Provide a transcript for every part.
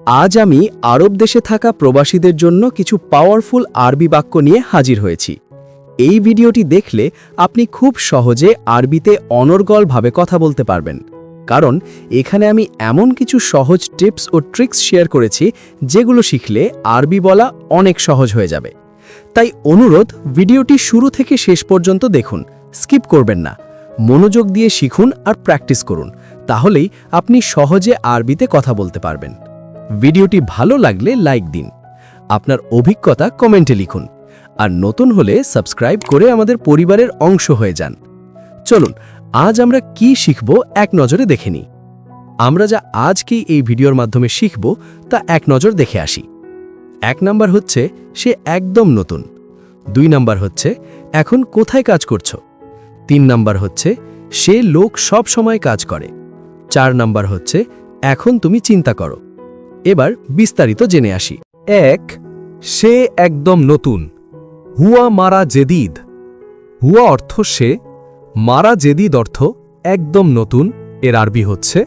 আজ আমি আরব দেশে থাকা প্রবাসীদের জন্য কিছু পাওয়ারফুল আরবি বাক্য নিয়ে হাজির হয়েছি। এই ভিডিওটি দেখলে আপনি খুব সহজে আরবিতে অনর্গলভাবে কথা বলতে পারবেন, কারণ এখানে আমি এমন কিছু সহজ টিপস ও ট্রিক্স শেয়ার করেছি যেগুলো শিখলে আরবি বলা অনেক সহজ হয়ে যাবে। তাই অনুরোধ, ভিডিওটি শুরু থেকে শেষ পর্যন্ত দেখুন, স্কিপ করবেন না। মনোযোগ দিয়ে শিখুন আর প্র্যাকটিস করুন, তাহলেই আপনি সহজে আরবিতে কথা বলতে পারবেন। ভিডিওটি ভালো লাগলে লাইক দিন, আপনার অভিজ্ঞতা কমেন্টে লিখুন, আর নতুন হলে সাবস্ক্রাইব করে আমাদের পরিবারের অংশ হয়ে যান। চলুন আজ আমরা কি শিখব এক নজরে দেখে নিই। আমরা যা আজকে এই ভিডিওর মাধ্যমে শিখব তা এক নজর দেখে আসি। 1 নাম্বার হচ্ছে সে একদম নতুন। 2 নাম্বার হচ্ছে এখন কোথায় কাজ করছো। 3 নাম্বার হচ্ছে সে লোক সব সময় কাজ করে। 4 নাম্বার হচ্ছে এখন তুমি চিন্তা করো। এবার বিস্তারিত জেনে আসি। 1. সে একদম নতুন। হুয়া মারা জেদিদ। হুয়া অর্থ সে, মারা জেদিদ অর্থ একদম নতুন। এর আরবি হচ্ছে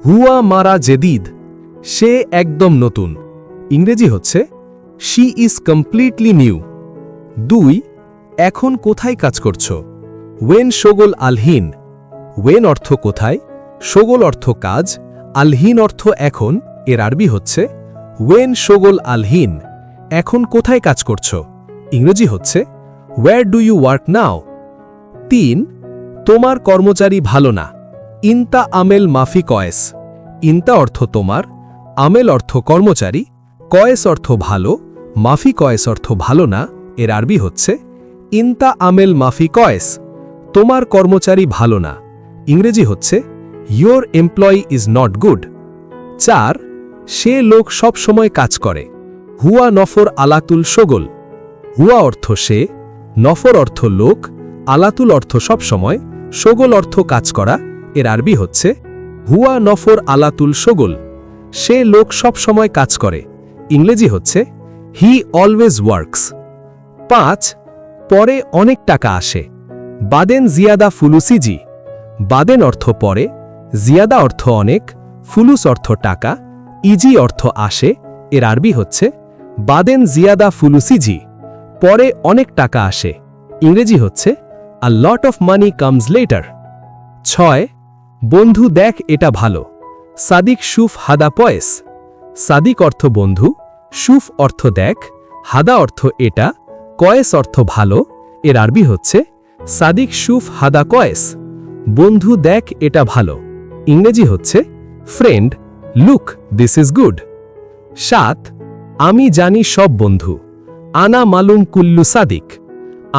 হুয়া মারা জেদিদ, সে একদম নতুন। ইংরেজি হচ্ছে শি ইজ কমপ্লিটলি নিউ। 2. এখন কোথায় কাজ করছো। ওয়েন শোগল আলহিন। ওয়েন অর্থ কোথায়, শোগল অর্থ কাজ, আলহিন অর্থ এখন। এর আরবি হচ্ছে ওয়েন শোগল আলহিন, এখন কোথায় কাজ করছো। ইংরেজি হচ্ছে where do you work now. 3. তোমার কর্মচারী ভালো না। ইনতা আমেল মাফি কয়েস। ইনতা অর্থ তোমার, আমেল অর্থ কর্মচারী, কয়েস অর্থ ভালো, মাফি কয়েস অর্থ ভালো না। এর আরবি হচ্ছে ইনতা আমেল মাফি কয়েস, তোমার কর্মচারী ভালো না। ইংরেজি হচ্ছে your employee is not good. 4. সে লোক সব সময় কাজ করে। হুয়া নফর আলাতুল শোগল। হুয়া অর্থ সে, নফর অর্থ লোক, আলাতুল অর্থ সব সময়, শোগল অর্থ কাজ করা। এর আরবি হচ্ছে হুয়া নফর আলাতুল শোগল, সে লোক সব সময় কাজ করে। ইংরেজি হচ্ছে হি অলওয়েজ ওয়ার্কস। 5. পরে অনেক টাকা আসে। বাদেন জিয়াদা ফুলুসিজি। বাদেন অর্থ পরে, জিয়াদা অর্থ অনেক, ফুলুস অর্থ টাকা, ইজি অর্থ আসে। এর আরবি হচ্ছে বাদেন জিয়াদা ফুলুসিজি, পরে অনেক টাকা আসে। ইংরেজি হচ্ছে a lot of money comes later. 6. বন্ধু দেখ এটা ভালো। সাদিক শুফ হাদা পয়েস। সাদিক অর্থ বন্ধু, শুফ অর্থ দেখ, হাদা অর্থ এটা, কয়েস অর্থ ভালো। এর আরবি হচ্ছে সাদিক শুফ হাদা কয়েস, বন্ধু দেখ এটা ভালো। ইংরেজি হচ্ছে friend look this is good. 7. আমি জানি সব বন্ধু। আনা মালুম কুল্লু সাদিক।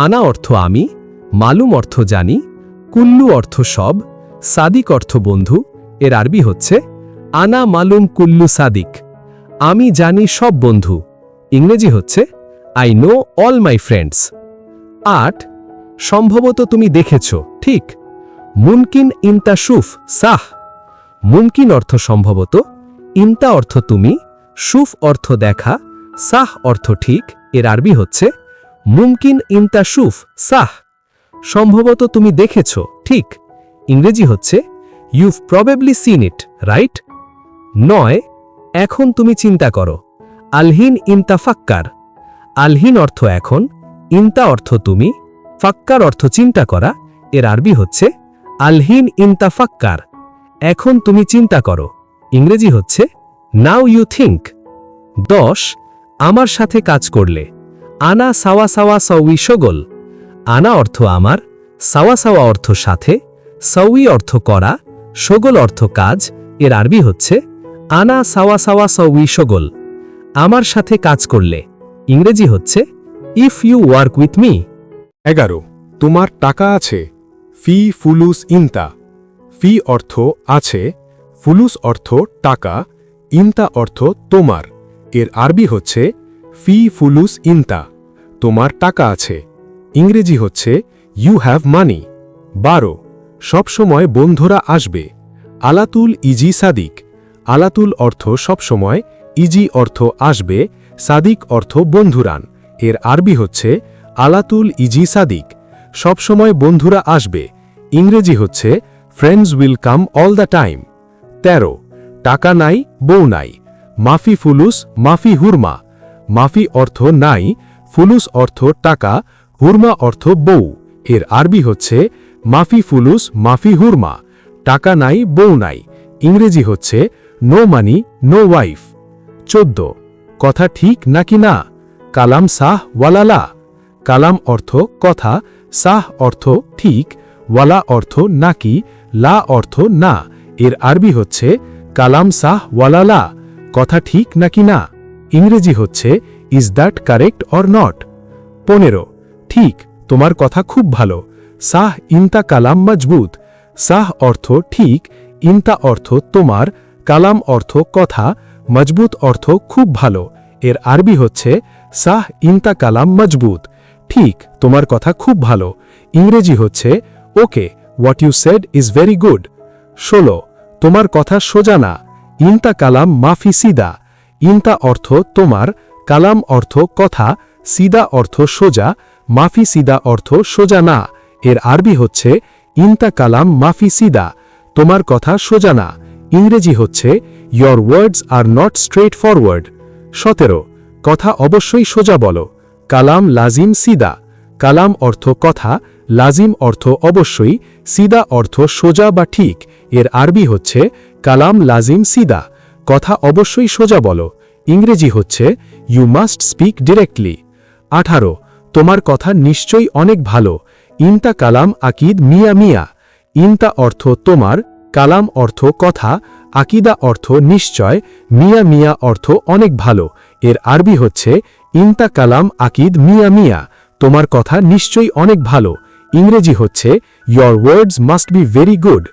আনা অর্থ আমি, মালুম অর্থ জানি, কুল্লু অর্থ সব, সাদিক অর্থ বন্ধু। এর আরবি হচ্ছে আনা মালুম কুল্লু সাদিক, আমি জানি সব বন্ধু। ইংরেজি হচ্ছে I know all my friends. 8. সম্ভবত তুমি দেখেছ, ঠিক। মুমকিন ইনতা শুফ সাহ। মুমকিন অর্থ সম্ভবত, ইনতা অর্থ তুমি, শুফ অর্থ দেখা, সাহ অর্থ ঠিক। এর আরবি হচ্ছে মুমকিন ইনতা শুফ সাহ, সম্ভবত তুমি দেখেছ, ঠিক। ইংরেজি হচ্ছে ইউভ প্রবেবলি সিন ইট, রাইট। 9. এখন তুমি চিন্তা করো। আলহিন ইনতা ফাক্কার। আলহিন অর্থ এখন, ইনতা অর্থ তুমি, ফাক্কার অর্থ চিন্তা করা। এর আরবি হচ্ছে আলহিন ইনতা ফাক্কার, এখন তুমি চিন্তা করো। ইংরেজি হচ্ছে নাও ইউ থিঙ্ক। 10. আমার সাথে কাজ করলে। আনা সাওয়া সাওয়া সউই শোগল। আনা অর্থ আমার, সাওয়া সাওয়া অর্থ সাথে, সউই অর্থ করা, শোগল অর্থ কাজ। এর আরবি হচ্ছে আনা সাওয়া সাওয়া সউই শোগল, আমার সাথে কাজ করলে। ইংরেজি হচ্ছে if you work with me. 11. তোমার টাকা আছে। ফি ফুলুস ইনতা। ফি অর্থ আছে, ফুলুস অর্থ টাকা, ইনতা অর্থ তোমার। এর আরবি হচ্ছে ফি ফুলুস ইনতা, তোমার টাকা আছে। ইংরেজি হচ্ছে ইউ হ্যাভ মানি। 12. সবসময় বন্ধুরা আসবে। আলাতুল ইজি সাদিক। আলাতুল অর্থ সবসময়, ইজি অর্থ আসবে, সাদিক অর্থ বন্ধুরান। এর আরবি হচ্ছে আলাতুল ইজি সাদিক, সবসময় বন্ধুরা আসবে। ইংরেজি হচ্ছে friends will come all the time. 13. টাকা নাই, বউ নাই। মাফি ফুলুস মাফি হুরমা। মাফি অর্থ নাই, ফুলুস অর্থ টাকা, হুরমা অর্থ বউ। এর আরবি হচ্ছে মাফি ফুলুস মাফি হুরমা। টাকা নাই, বউ নাই। ইংরেজি হচ্ছে নো মানি নো ওয়াইফ। 14 কথা ঠিক নাকি না? কালাম সাহ ওয়ালালা। কালাম অর্থ কথা, সাহ অর্থ ঠিক, ওয়ালা অর্থ নাকি, লা অর্থ না। এর আরবি হচ্ছে কালাম সাহ ওয়ালালা। কথা ঠিক নাকি না? ইংরেজি হচ্ছে is that correct or not? 15 ঠিক, তোমার কথা খুব ভালো। সাহ ইনতা কালাম মজবুত। সাহ অর্থ ঠিক, ইনতা অর্থ তোমার, কালাম অর্থ কথা, মজবুত অর্থ খুব ভালো। এর আরবি হচ্ছে সাহ ইনতা কালাম মজবুত। ঠিক, তোমার কথা খুব ভালো। ইংরেজি হচ্ছে okay, what you said is very good. 16 তোমার কথা সোজা না। ইনতা কালাম মাফি সিদা। ইনতা অর্থ তোমার, কালাম অর্থ কথা, সিদা অর্থ সোজা, মাফি সিদা অর্থ সোজা না। এর আরবি হচ্ছে ইনতা কালাম মাফি সিদা। তোমার কথা সোজা না। ইংরেজি হচ্ছে your words are not straight forward. 17 কথা অবশ্যই সোজা বলো। কালাম লাজিম সিদা। কালাম অর্থ কথা, লাজিম অর্থ অবশ্যই, সিদা অর্থ সোজা বা ঠিক। এর আরবি হচ্ছে কালাম লাজিম সিদা। কথা অবশ্যই সোজা বলো। ইংরেজি হচ্ছে ইউ মাস্ট স্পিক ডিরেক্টলি। 18 তোমার কথা নিশ্চয়ই অনেক ভালো। ইনতা কালাম আকিদ মিয়া মিয়া। ইনতা অর্থ তোমার, কালাম অর্থ কথা, আকিদা অর্থ নিশ্চয়, মিয়া মিয়া অর্থ অনেক ভালো। এর আরবি হচ্ছে ইনতা কালাম আকিদ মিয়া মিয়া। তোমার কথা নিশ্চয়ই অনেক ভালো। ইংরেজি হচ্ছে your words must be very good.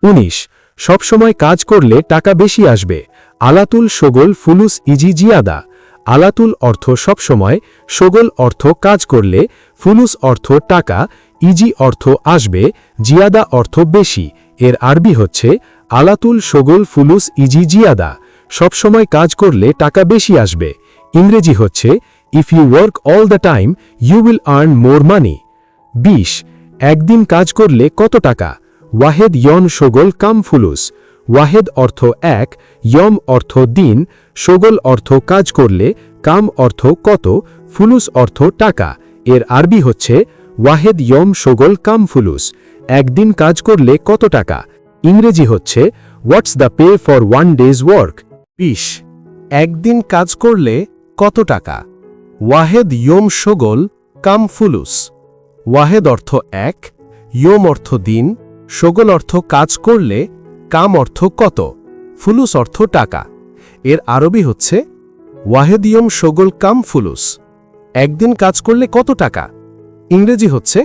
19 সবসময় কাজ করলে টাকা বেশি আসবে। আলাতুল শোগল ফুলুস ইজি জিয়াদা। আলাতুল অর্থ সবসময়, শোগল অর্থ কাজ করলে, ফুলুস অর্থ টাকা, ইজি অর্থ আসবে, জিয়াদা অর্থ বেশি। এর আরবি হচ্ছে আলাতুল শোগল ফুলুস ইজি জিয়াদা। সবসময় কাজ করলে টাকা বেশি আসবে। ইংরেজি হচ্ছে if you work all the time you will earn more money. 20 একদিন কাজ করলে কত টাকা? ওয়াহেদ ইয়ন শোগল কাম ফুলুস। ওয়াহেদ অর্থ এক, ইয়ম অর্থ দিন, শোগল অর্থ কাজ করলে, কাম অর্থ কত, ফুলুস অর্থ টাকা। এর আরবি হচ্ছে ওয়াহেদ ইয়ম শোগল কাম ফুলুস। একদিন কাজ করলে কত টাকা? ইংরেজি হচ্ছে what's the pay for one days work. 20 একদিন কাজ করলে কত টাকা? ওয়াহেদ ইয়ম শোগল কাম ফুলুস। ওয়াহেদ অর্থ এক, ইয়ম অর্থ দিন, শোগল অর্থ কাজ করলে, কাম অর্থ কত, ফুলুস অর্থ টাকা। এর আরবি হচ্ছে ওয়াহেদ ইয়ম শোগল কাম ফুলুস। একদিন কাজ করলে কত টাকা? ইংরেজি হচ্ছে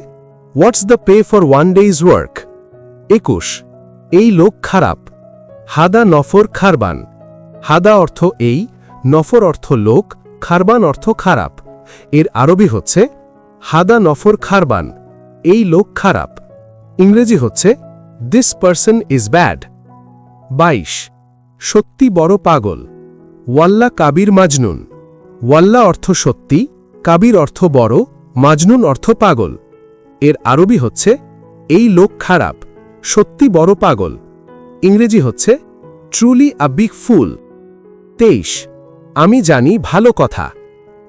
what's the pay for one days work. 21 এই লোক খারাপ। হাদা নফর খারবান। হাদা অর্থ এই, নফর অর্থ লোক, খারবান অর্থ খারাপ। এর আরবি হচ্ছে হাদা নফর খারবান। এই লোক খারাপ। ইংরেজি হচ্ছে দিস পারসন ইজ ব্যাড। 22 সত্যি বড় পাগল। ওয়াল্লা কাবির মাজনুন। ওয়াল্লা অর্থ সত্যি, কাবির অর্থ বড়, মাজনুন অর্থ পাগল। এর আরবি হচ্ছে এই লোক খারাপ, সত্যি বড় পাগল। ইংরেজি হচ্ছে ট্রুলি আ বিগ ফুল। 23 আমি জানি ভালো কথা।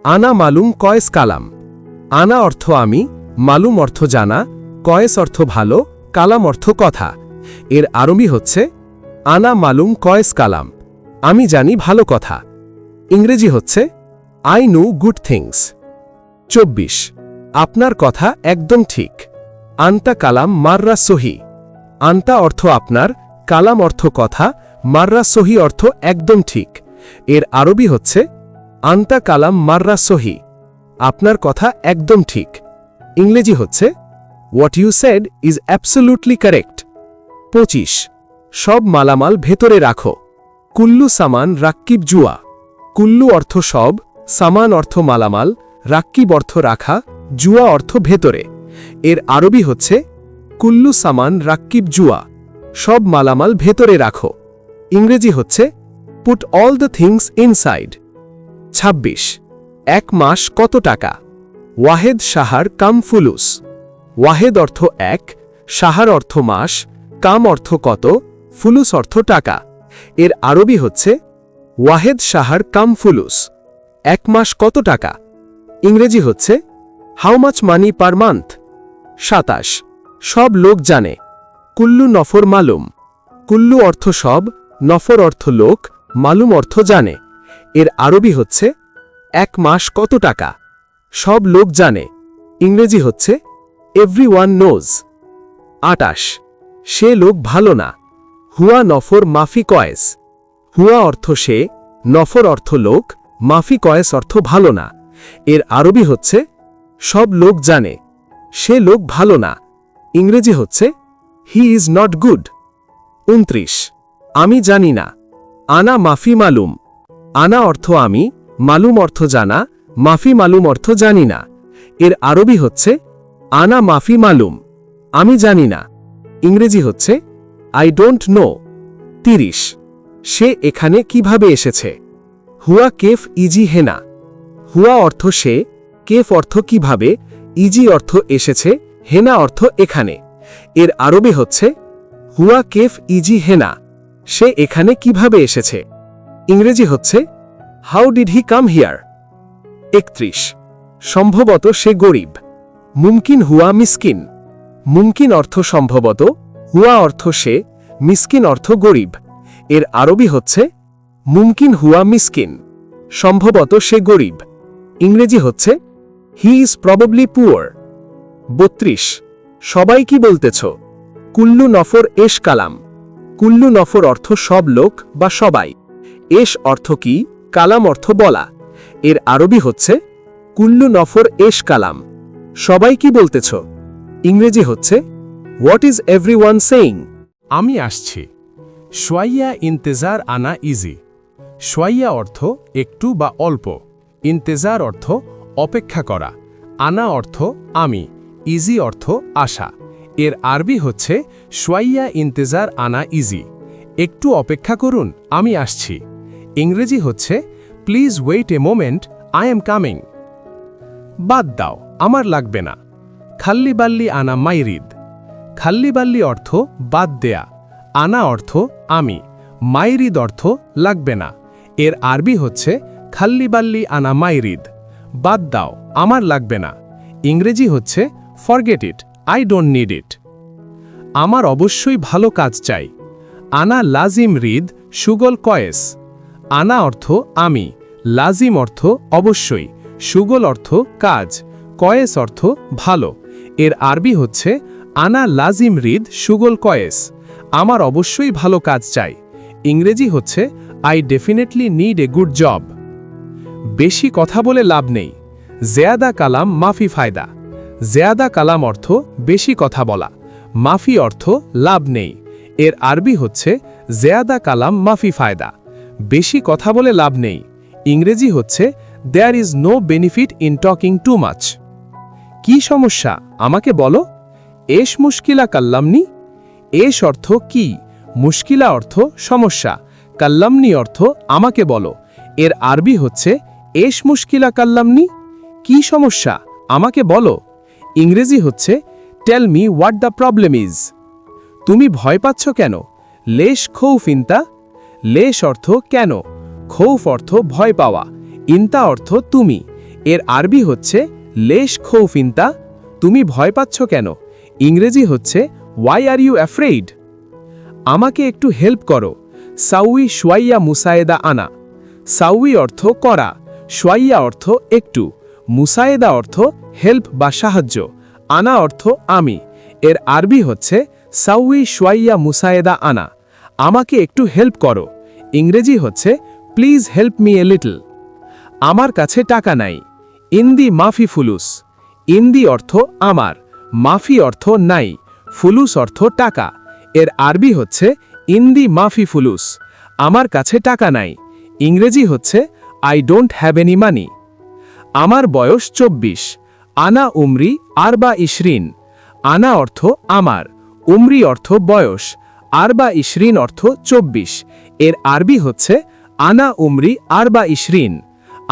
আনা মালুম কয়েস কালাম। আনা অর্থ আমি, মালুম অর্থ জানা, কয়েস অর্থ ভালো, কালাম অর্থ কথা। এর আরবি হচ্ছে আনা মালুম কয়েস কালাম। আমি জানি ভালো কথা। ইংরেজি হচ্ছে আই নো গুড থিংস। 24 আপনার কথা একদম ঠিক। আন্তা কালাম মাররা সহি। আন্তা অর্থ আপনার, কালাম অর্থ কথা, মাররা সহি অর্থ একদম ঠিক। এর আরবি হচ্ছে আন্তা কালাম মাররা সহি। আপনার কথা একদম ঠিক। ইংরেজি হচ্ছে what you said is absolutely correct. 25 সব মালামাল ভেতরে রাখো। কুল্লু সামান রাক্কিব জুয়া। কুল্লু অর্থ সব, সামান অর্থ মালামাল, রাক্কিব অর্থ রাখা, জুয়া অর্থ ভেতরে। এর আরবি হচ্ছে কুল্লু সামান রাক্কিব জুয়া। সব মালামাল ভেতরে রাখো। ইংরেজি হচ্ছে put all the things inside. 26 এক মাস কত টাকা? ওয়াহেদ শাহার কাম ফুলুস। ওয়াহেদ অর্থ এক, শাহার অর্থ মাস, কাম অর্থ কত, ফুলুস অর্থ টাকা। এর আরবি হচ্ছে ওয়াহেদ শাহর কাম ফুলুস, 1 মাস কত টাকা? ইংরেজি হচ্ছে how much money per month. 27, সব লোক জানে। কুল্লু নফর মালুম। কুল্লু অর্থ সব, নফর অর্থ লোক, মালুম অর্থ জানে। এর আরবি হচ্ছে 1 মাস কত টাকা? সব লোক জানে। ইংরেজি হচ্ছে এভরিওয়ান নোজ। 28, সে লোক ভালো না। হুয়া নফর মাফি কয়েস। হুয়া অর্থ সে, নফর অর্থ লোক, মাফি কয়েস অর্থ ভালো না। এর আরবি হচ্ছে সব লোক জানে। সে লোক ভালো না। ইংরেজি হচ্ছে হি ইজ নট গুড। 29, আমি জানি না। আনা মাফি মালুম। আনা অর্থ আমি, মালুম অর্থ জানা, মাফি মালুম অর্থ জানি না। এর আরবি হচ্ছে আনা মাফি মালুম, আমি জানি না। ইংরেজি হচ্ছে আই ডোন্ট নো। 30, সে এখানে কিভাবে এসেছে? হুয়া কেফ ইজি হেনা। হুয়া অর্থ সে, কেফ অর্থ কিভাবে, ইজি অর্থ এসেছে, হেনা অর্থ এখানে। এর আরবি হচ্ছে হুয়া কেফ ইজি হেনা, সে এখানে কিভাবে এসেছে। ইংরেজি হচ্ছে how did he come here. 31, সম্ভবত সে গরিব। মুমকিন হুয়া মিসকিন। মুমকিন অর্থ সম্ভবত, হুয়া অর্থ সে, মিসকিন অর্থ গরিব। এর আরবি হচ্ছে মুমকিন হুয়া মিসকিন, সম্ভবত সে গরিব। ইংরেজি হচ্ছে হি ইজ প্রবাবলি পুয়ার। 32, সবাই কি বলতেছ? কুল্লু নফর এশ কালাম। কুল্লু নফর অর্থ সব লোক বা সবাই। এশ অর্থ কি, কালাম অর্থ বলা। এর আরবি হচ্ছে কুল্লু নফর এশ কালাম, সবাই কি বলতেছ। ইংরেজি হচ্ছে হোয়াট ইজ এভরিওয়ান সেইং। আমি আসছি। শোয়াইয়া ইন্তেজার আনা ইজি। শোয়াইয়া অর্থ একটু বা অল্প, ইন্তেজার অর্থ অপেক্ষা করা, আনা অর্থ আমি, ইজি অর্থ আশা। এর আরবি হচ্ছে শোয়াইয়া ইন্তেজার আনা ইজি, একটু অপেক্ষা করুন, আমি আসছি। ইংরেজি হচ্ছে please wait a moment, I am coming. বাদ দাও, আমার লাগবে না। খাল্লি বাল্লি আনা মাইরিদ। খাল্লি বাল্লি অর্থ বাদ দেয়া, আনা অর্থ আমি, মাইরিদ অর্থ লাগবে না। এর আরবি হচ্ছে খাল্লি বাল্লি আনা মাইরিদ, বাদ দাও, আমার লাগবে না। ইংরেজি হচ্ছে forget it, I don't need it. আমার অবশ্যই ভালো কাজ চাই। আনা লাজিম রিদ সুগল কয়েস। আনা অর্থ আমি, লাজিম অর্থ অবশ্যই, সুগল অর্থ কাজ, কয়েস অর্থ ভালো। এর আরবি হচ্ছে আনা লাজিম রিদ সুগল কয়েস, আমার অবশ্যই ভালো কাজ চাই। ইংরেজি হচ্ছে I definitely need a good job. বেশি কথা বলে লাভ নেই। জেয়াদা কালাম মাফি ফায়দা। জেয়াদা কালাম অর্থ বেশি কথা বলা, মাফি অর্থ লাভ নেই। এর আরবি হচ্ছে জেয়াদা কালাম মাফি ফায়দা, বেশি কথা বলে লাভ নেই। ইংরেজি হচ্ছে there is no benefit in talking too much. কি সমস্যা আমাকে বলো? এশ মুশকিলা কাল্লামনি। এশ অর্থ কি, মুশকিলা অর্থ সমস্যা, কাল্লামনি অর্থ আমাকে বলো। এর আরবি হচ্ছে এশ মুশকিলা কাল্লামনি, কি সমস্যা আমাকে বলো। ইংরেজি হচ্ছে tell me what the problem is. তুমি ভয় পাচ্ছ কেন? লেশ খৌফ ইনতা। লেশ অর্থ কেন, খৌফ অর্থ ভয় পাওয়া, ইনতা অর্থ তুমি। এর আরবি হচ্ছে লেশ খৌফ ইনতা, তুমি ভয় পাচ্ছ কেন। ইংরেজি হচ্ছে ওয়াই আর ইউ অ্যাফ্রেইড। আমাকে একটু হেল্প করো। সাউই শোয়াইয়া মুসায়েদা আনা। সাউই অর্থ করা, শোয়াইয়া অর্থ একটু, মুসায়েদা অর্থ হেল্প বা সাহায্য, আনা অর্থ আমি। এর আরবি হচ্ছে সাউই শোয়াইয়া মুসায়েদা আনা, আমাকে একটু হেল্প করো। ইংরেজি হচ্ছে please help me a little. আমার কাছে টাকা নাই। ইন্দি মাফি ফুলুস। ইন্দি অর্থ আমার, মাফি অর্থ নাই, ফুলুস অর্থ টাকা। এর আরবি হচ্ছে ইন্দি মাফি ফুলুস, আমার কাছে টাকা নাই। ইংরেজি হচ্ছে I don't have any money. আমার বয়স 24। আনা উমরি আরবা ইশরিন। আনা অর্থ আমার, উমরি অর্থ বয়স, আরবা ইশরিন অর্থ 24। এর আরবি হচ্ছে আনা উমরি আরবা ইশরিন,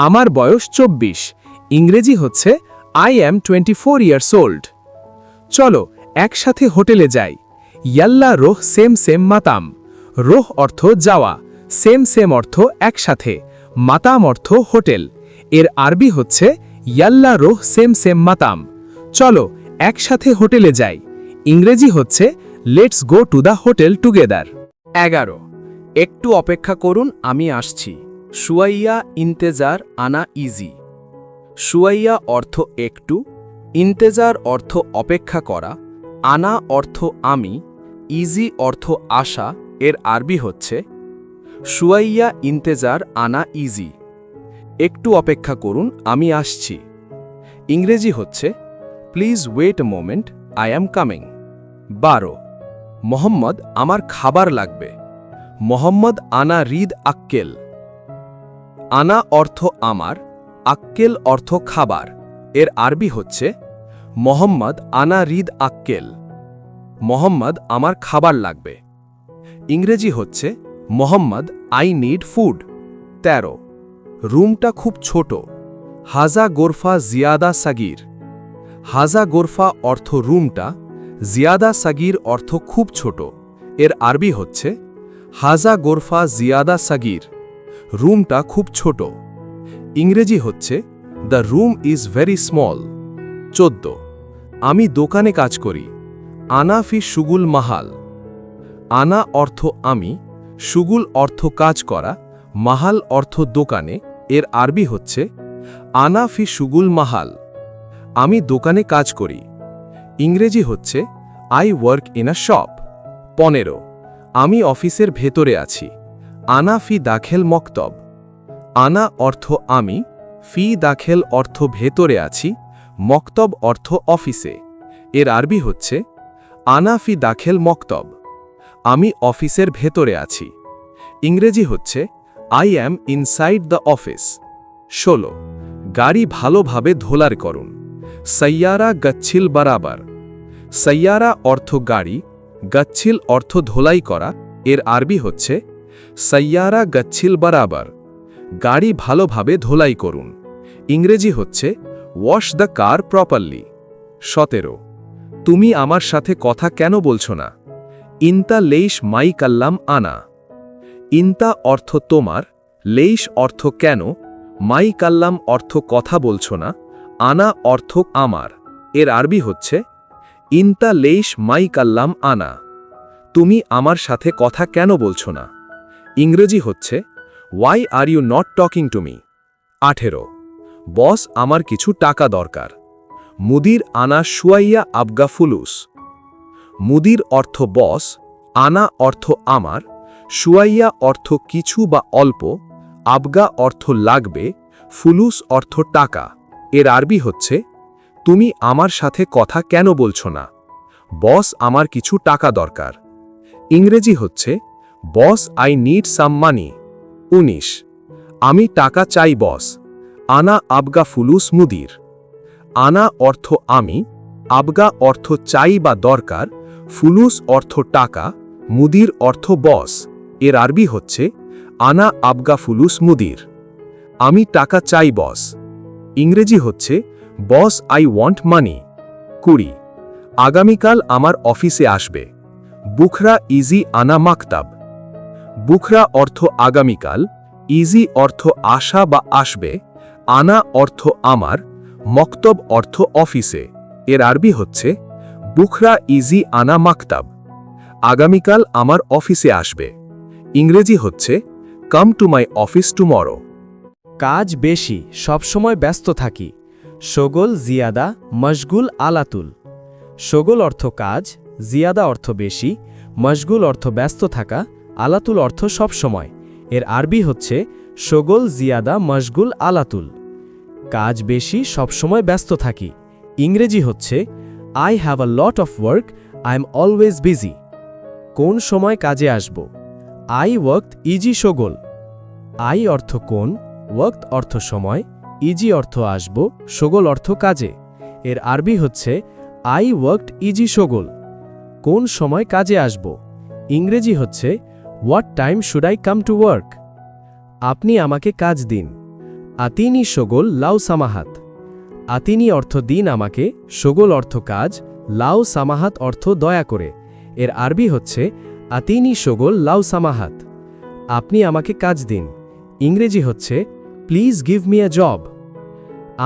আমার বয়স 24। ইংরেজি হচ্ছে আই অ্যাম 24 ইয়ার্স ওল্ড। চলো একসাথে হোটেলে যাই। ইয়াল্লা রোহ সেম সেম মাতাম। রোহ অর্থ যাওয়া, সেম সেম অর্থ একসাথে, মাতাম অর্থ হোটেল, এর আরবি হচ্ছে ইয়াল্লা রোহ সেম সেম মাতাম, চলো একসাথে হোটেলে যাই, ইংরেজি হচ্ছে let's go to the hotel together. 11 একটু অপেক্ষা করুন আমি আসছি, শুয়াইয়া ইন্তেজার আনা ইজি। শুয়াইয়া অর্থ একটু, ইন্তেজার অর্থ অপেক্ষা করা, আনা অর্থ আমি, ইজি অর্থ আশা, এর আরবি হচ্ছে শুয়াইয়া ইন্তেজার আনা ইজি। একটু অপেক্ষা করুন আমি আসছি, ইংরেজি হচ্ছে please wait a moment I am coming. 12 Mohammad আমার খাবার লাগবে, মোহাম্মদ আনা রিদ আক্কেল। আনা অর্থ আমার, আক্কেল অর্থ খাবার, এর আরবি হচ্ছে মোহাম্মদ আনা রিদ আক্কেল। মোহাম্মদ আমার খাবার লাগবে, ইংরেজি হচ্ছে মোহাম্মদ আই নিড ফুড। 13 রুমটা খুব ছোট, হাজা গোরফা জিয়াদা সাগির। হাজা গোরফা অর্থ রুমটা, জিয়াদা সাগির অর্থ খুব ছোট, এর আরবি হচ্ছে হাজা গোরফা জিয়াদা সাগির, রুমটা খুব ছোট, ইংরেজি হচ্ছে the room is very small. 14 আমি দোকানে কাজ করি, আনা ফি সুগুল মাহাল। আনা অর্থ আমি, সুগুল অর্থ কাজ করা, মাহাল অর্থ দোকানে, এর আরবি হচ্ছে আনা ফি সুগুল মাহাল, আমি দোকানে কাজ করি, ইংরেজি হচ্ছে I work in a shop. 15 আমি অফিসের ভেতরে আছি, আনা ফি দাখেল মক্তব। আনা অর্থ আমি, ফি দাখেল অর্থ ভেতরে আছি, মক্তব অর্থ অফিসে, এর আরবি হচ্ছে আনা ফি দাখেল মক্তব, আমি অফিসের ভেতরে আছি, ইংরেজি হচ্ছে I am inside the office. 16 গাড়ি ভালোভাবে ধোলার করুন, সৈয়ারা গচ্ছিল বরাবর। সৈয়ারা অর্থ গাড়ি, গচ্ছিল অর্থ ধোলাই করা, এর আরবি হচ্ছে সৈয়ারা গচ্ছিল বরাবর, গাড়ি ভালোভাবে ধোলাই করুন, ইংরেজি হচ্ছে ওয়াশ দ্য কার প্রপারলি। 17 তুমি আমার সাথে কথা কেন বলছো না, ইনতা লেইশ মাই কাল্লাম আনা। ইনতা অর্থ তোমার, লেইশ অর্থ কেন, মাই কাল্লাম অর্থ কথা বলছো না, আনা অর্থ আমার, এর আরবি হচ্ছে ইনতা লেইশ মাই কাল্লাম আনা, তুমি আমার সাথে কথা কেন বলছো না, ইংরেজি হচ্ছে why are you not talking to me. 18 boss আমার কিছু টাকা দরকার, মুদির আনা শুয়াইয়া আবগা ফুলুস। মুদির অর্থ বস, আনা অর্থ আমার, শুয়াইয়া অর্থ কিছু বা অল্প, আবগা অর্থ লাগবে, ফুলুস অর্থ টাকা, এর আরবি হচ্ছে তুমি আমার সাথে কথা কেন বলছো না, বস আমার কিছু টাকা দরকার, ইংরেজি হচ্ছে বস আই নিড সাম মানি। 19 আমি টাকা চাই বস, আনা আবগা ফুলুস মুদির। আনা অর্থ আমি, আবগা অর্থ চাই বা দরকার, ফুলুস অর্থ টাকা, মুদির অর্থ বস, এর আরবি হচ্ছে আনা আবগা ফুলুস মুদির, আমি টাকা চাই বস, ইংরেজি হচ্ছে বস আই ওয়ান্ট মানি। 20 আগামীকাল আমার অফিসে আসবে, বুখরা ইজি আনা মাকতাব। বুখরা অর্থ আগামীকাল, ইজি অর্থ আসা বা আসবে, আনা অর্থ আমার, মক্তব অর্থ অফিসে, এর আরবি হচ্ছে বুখরা ইজি আনা মাকতাব, আগামীকাল আমার অফিসে আসবে, ইংরেজি হচ্ছে come to my office tomorrow. কাজ বেশি, সবসময় ব্যস্ত থাকি, শোগল জিয়াদা মশগুল আলাতুল। শোগল অর্থ কাজ, জিয়াদা অর্থ বেশি, মশগুল অর্থ ব্যস্ত থাকা, আলাতুল অর্থ সবসময়, এর আরবি হচ্ছে শোগল জিয়াদা মশগুল আলাতুল। কাজ বেশি, সবসময় ব্যস্ত থাকি, ইংরেজি হচ্ছে I have a lot of work, I am always busy. কোন সময় কাজে আসব, আই ওয়াক্ত ইজি শোগল। আই অর্থ কোন, ওয়াক্ত অর্থ সময়, ইজি অর্থ আসব, শোগল অর্থ কাজে, এর আরবি হচ্ছে আই ওয়াক্ত ইজি শোগল। কোন সময় কাজে আসব, ইংরেজি হচ্ছে what time should I come to work. আপনি আমাকে কাজ দিন, আতিনি শোগল লাউ সামাহাত। আতিনি অর্থ দিন আমাকে, শোগল অর্থ কাজ, লাউ সামাহাত অর্থ দয়া করে, এর আরবি হচ্ছে আতিনি শোগল লাউ সামাহাত। আপনি আমাকে কাজ দিন। ইংরেজি হচ্ছে please give me a job.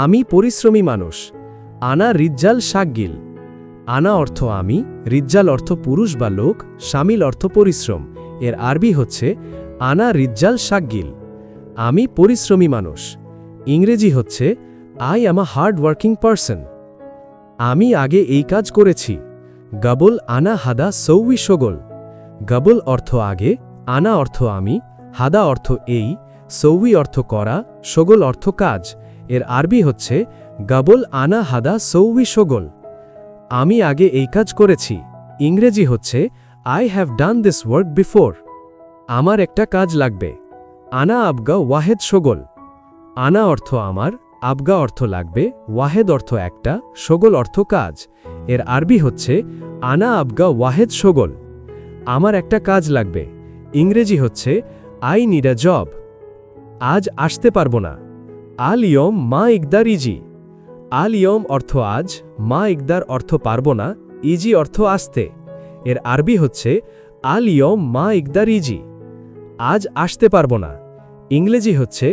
আমি পরিশ্রমী মানুষ। আনা রিজ্জাল শাগগিল। আনা অর্থ আমি, রিজ্জাল অর্থ পুরুষ বা লোক, শামিল অর্থ পরিশ্রম। এর আরবি হচ্ছে আনা রিজ্জাল শাগগিল। আমি পরিশ্রমী মানুষ। ইংরেজি হচ্ছে I am a hard working person. আমি আগে এই কাজ করেছি। গাবল আনা হাদা সৌই শগল। গাবল অর্থ আগে, আনা অর্থ আমি, হাদা অর্থ এই, সৌই অর্থ করা, শগল অর্থ কাজ। এর আরবি হচ্ছে গাবল আনা হাদা সৌই শগল। আমি আগে এই কাজ করেছি। ইংরেজি হচ্ছে I have done this work before. আমার একটা কাজ লাগবে। আনা আবগা ওয়াহেদ শগল। আনা অর্থ আমার, আবগা অর্থ লাগবে, ওয়াহেদ অর্থ একটা, শগল অর্থ কাজ। এর আরবি হচ্ছে আনা আবগা ওয়াহেদ শগল। আমার একটা কাজ লাগবে। ইংরেজি হচ্ছে আই নিড আ জব। আজ আসতে পারবো না। আল ইয়ম মা ইকদার ইজি। আল ইয়ম অর্থ আজ, মা ইকদার অর্থ পারবো না, ইজি অর্থ আসতে। এর আরবি হচ্ছে আল ইয়ম মা ইকদার ইজি। আজ আসতে পারবো না। ইংরেজি হচ্ছে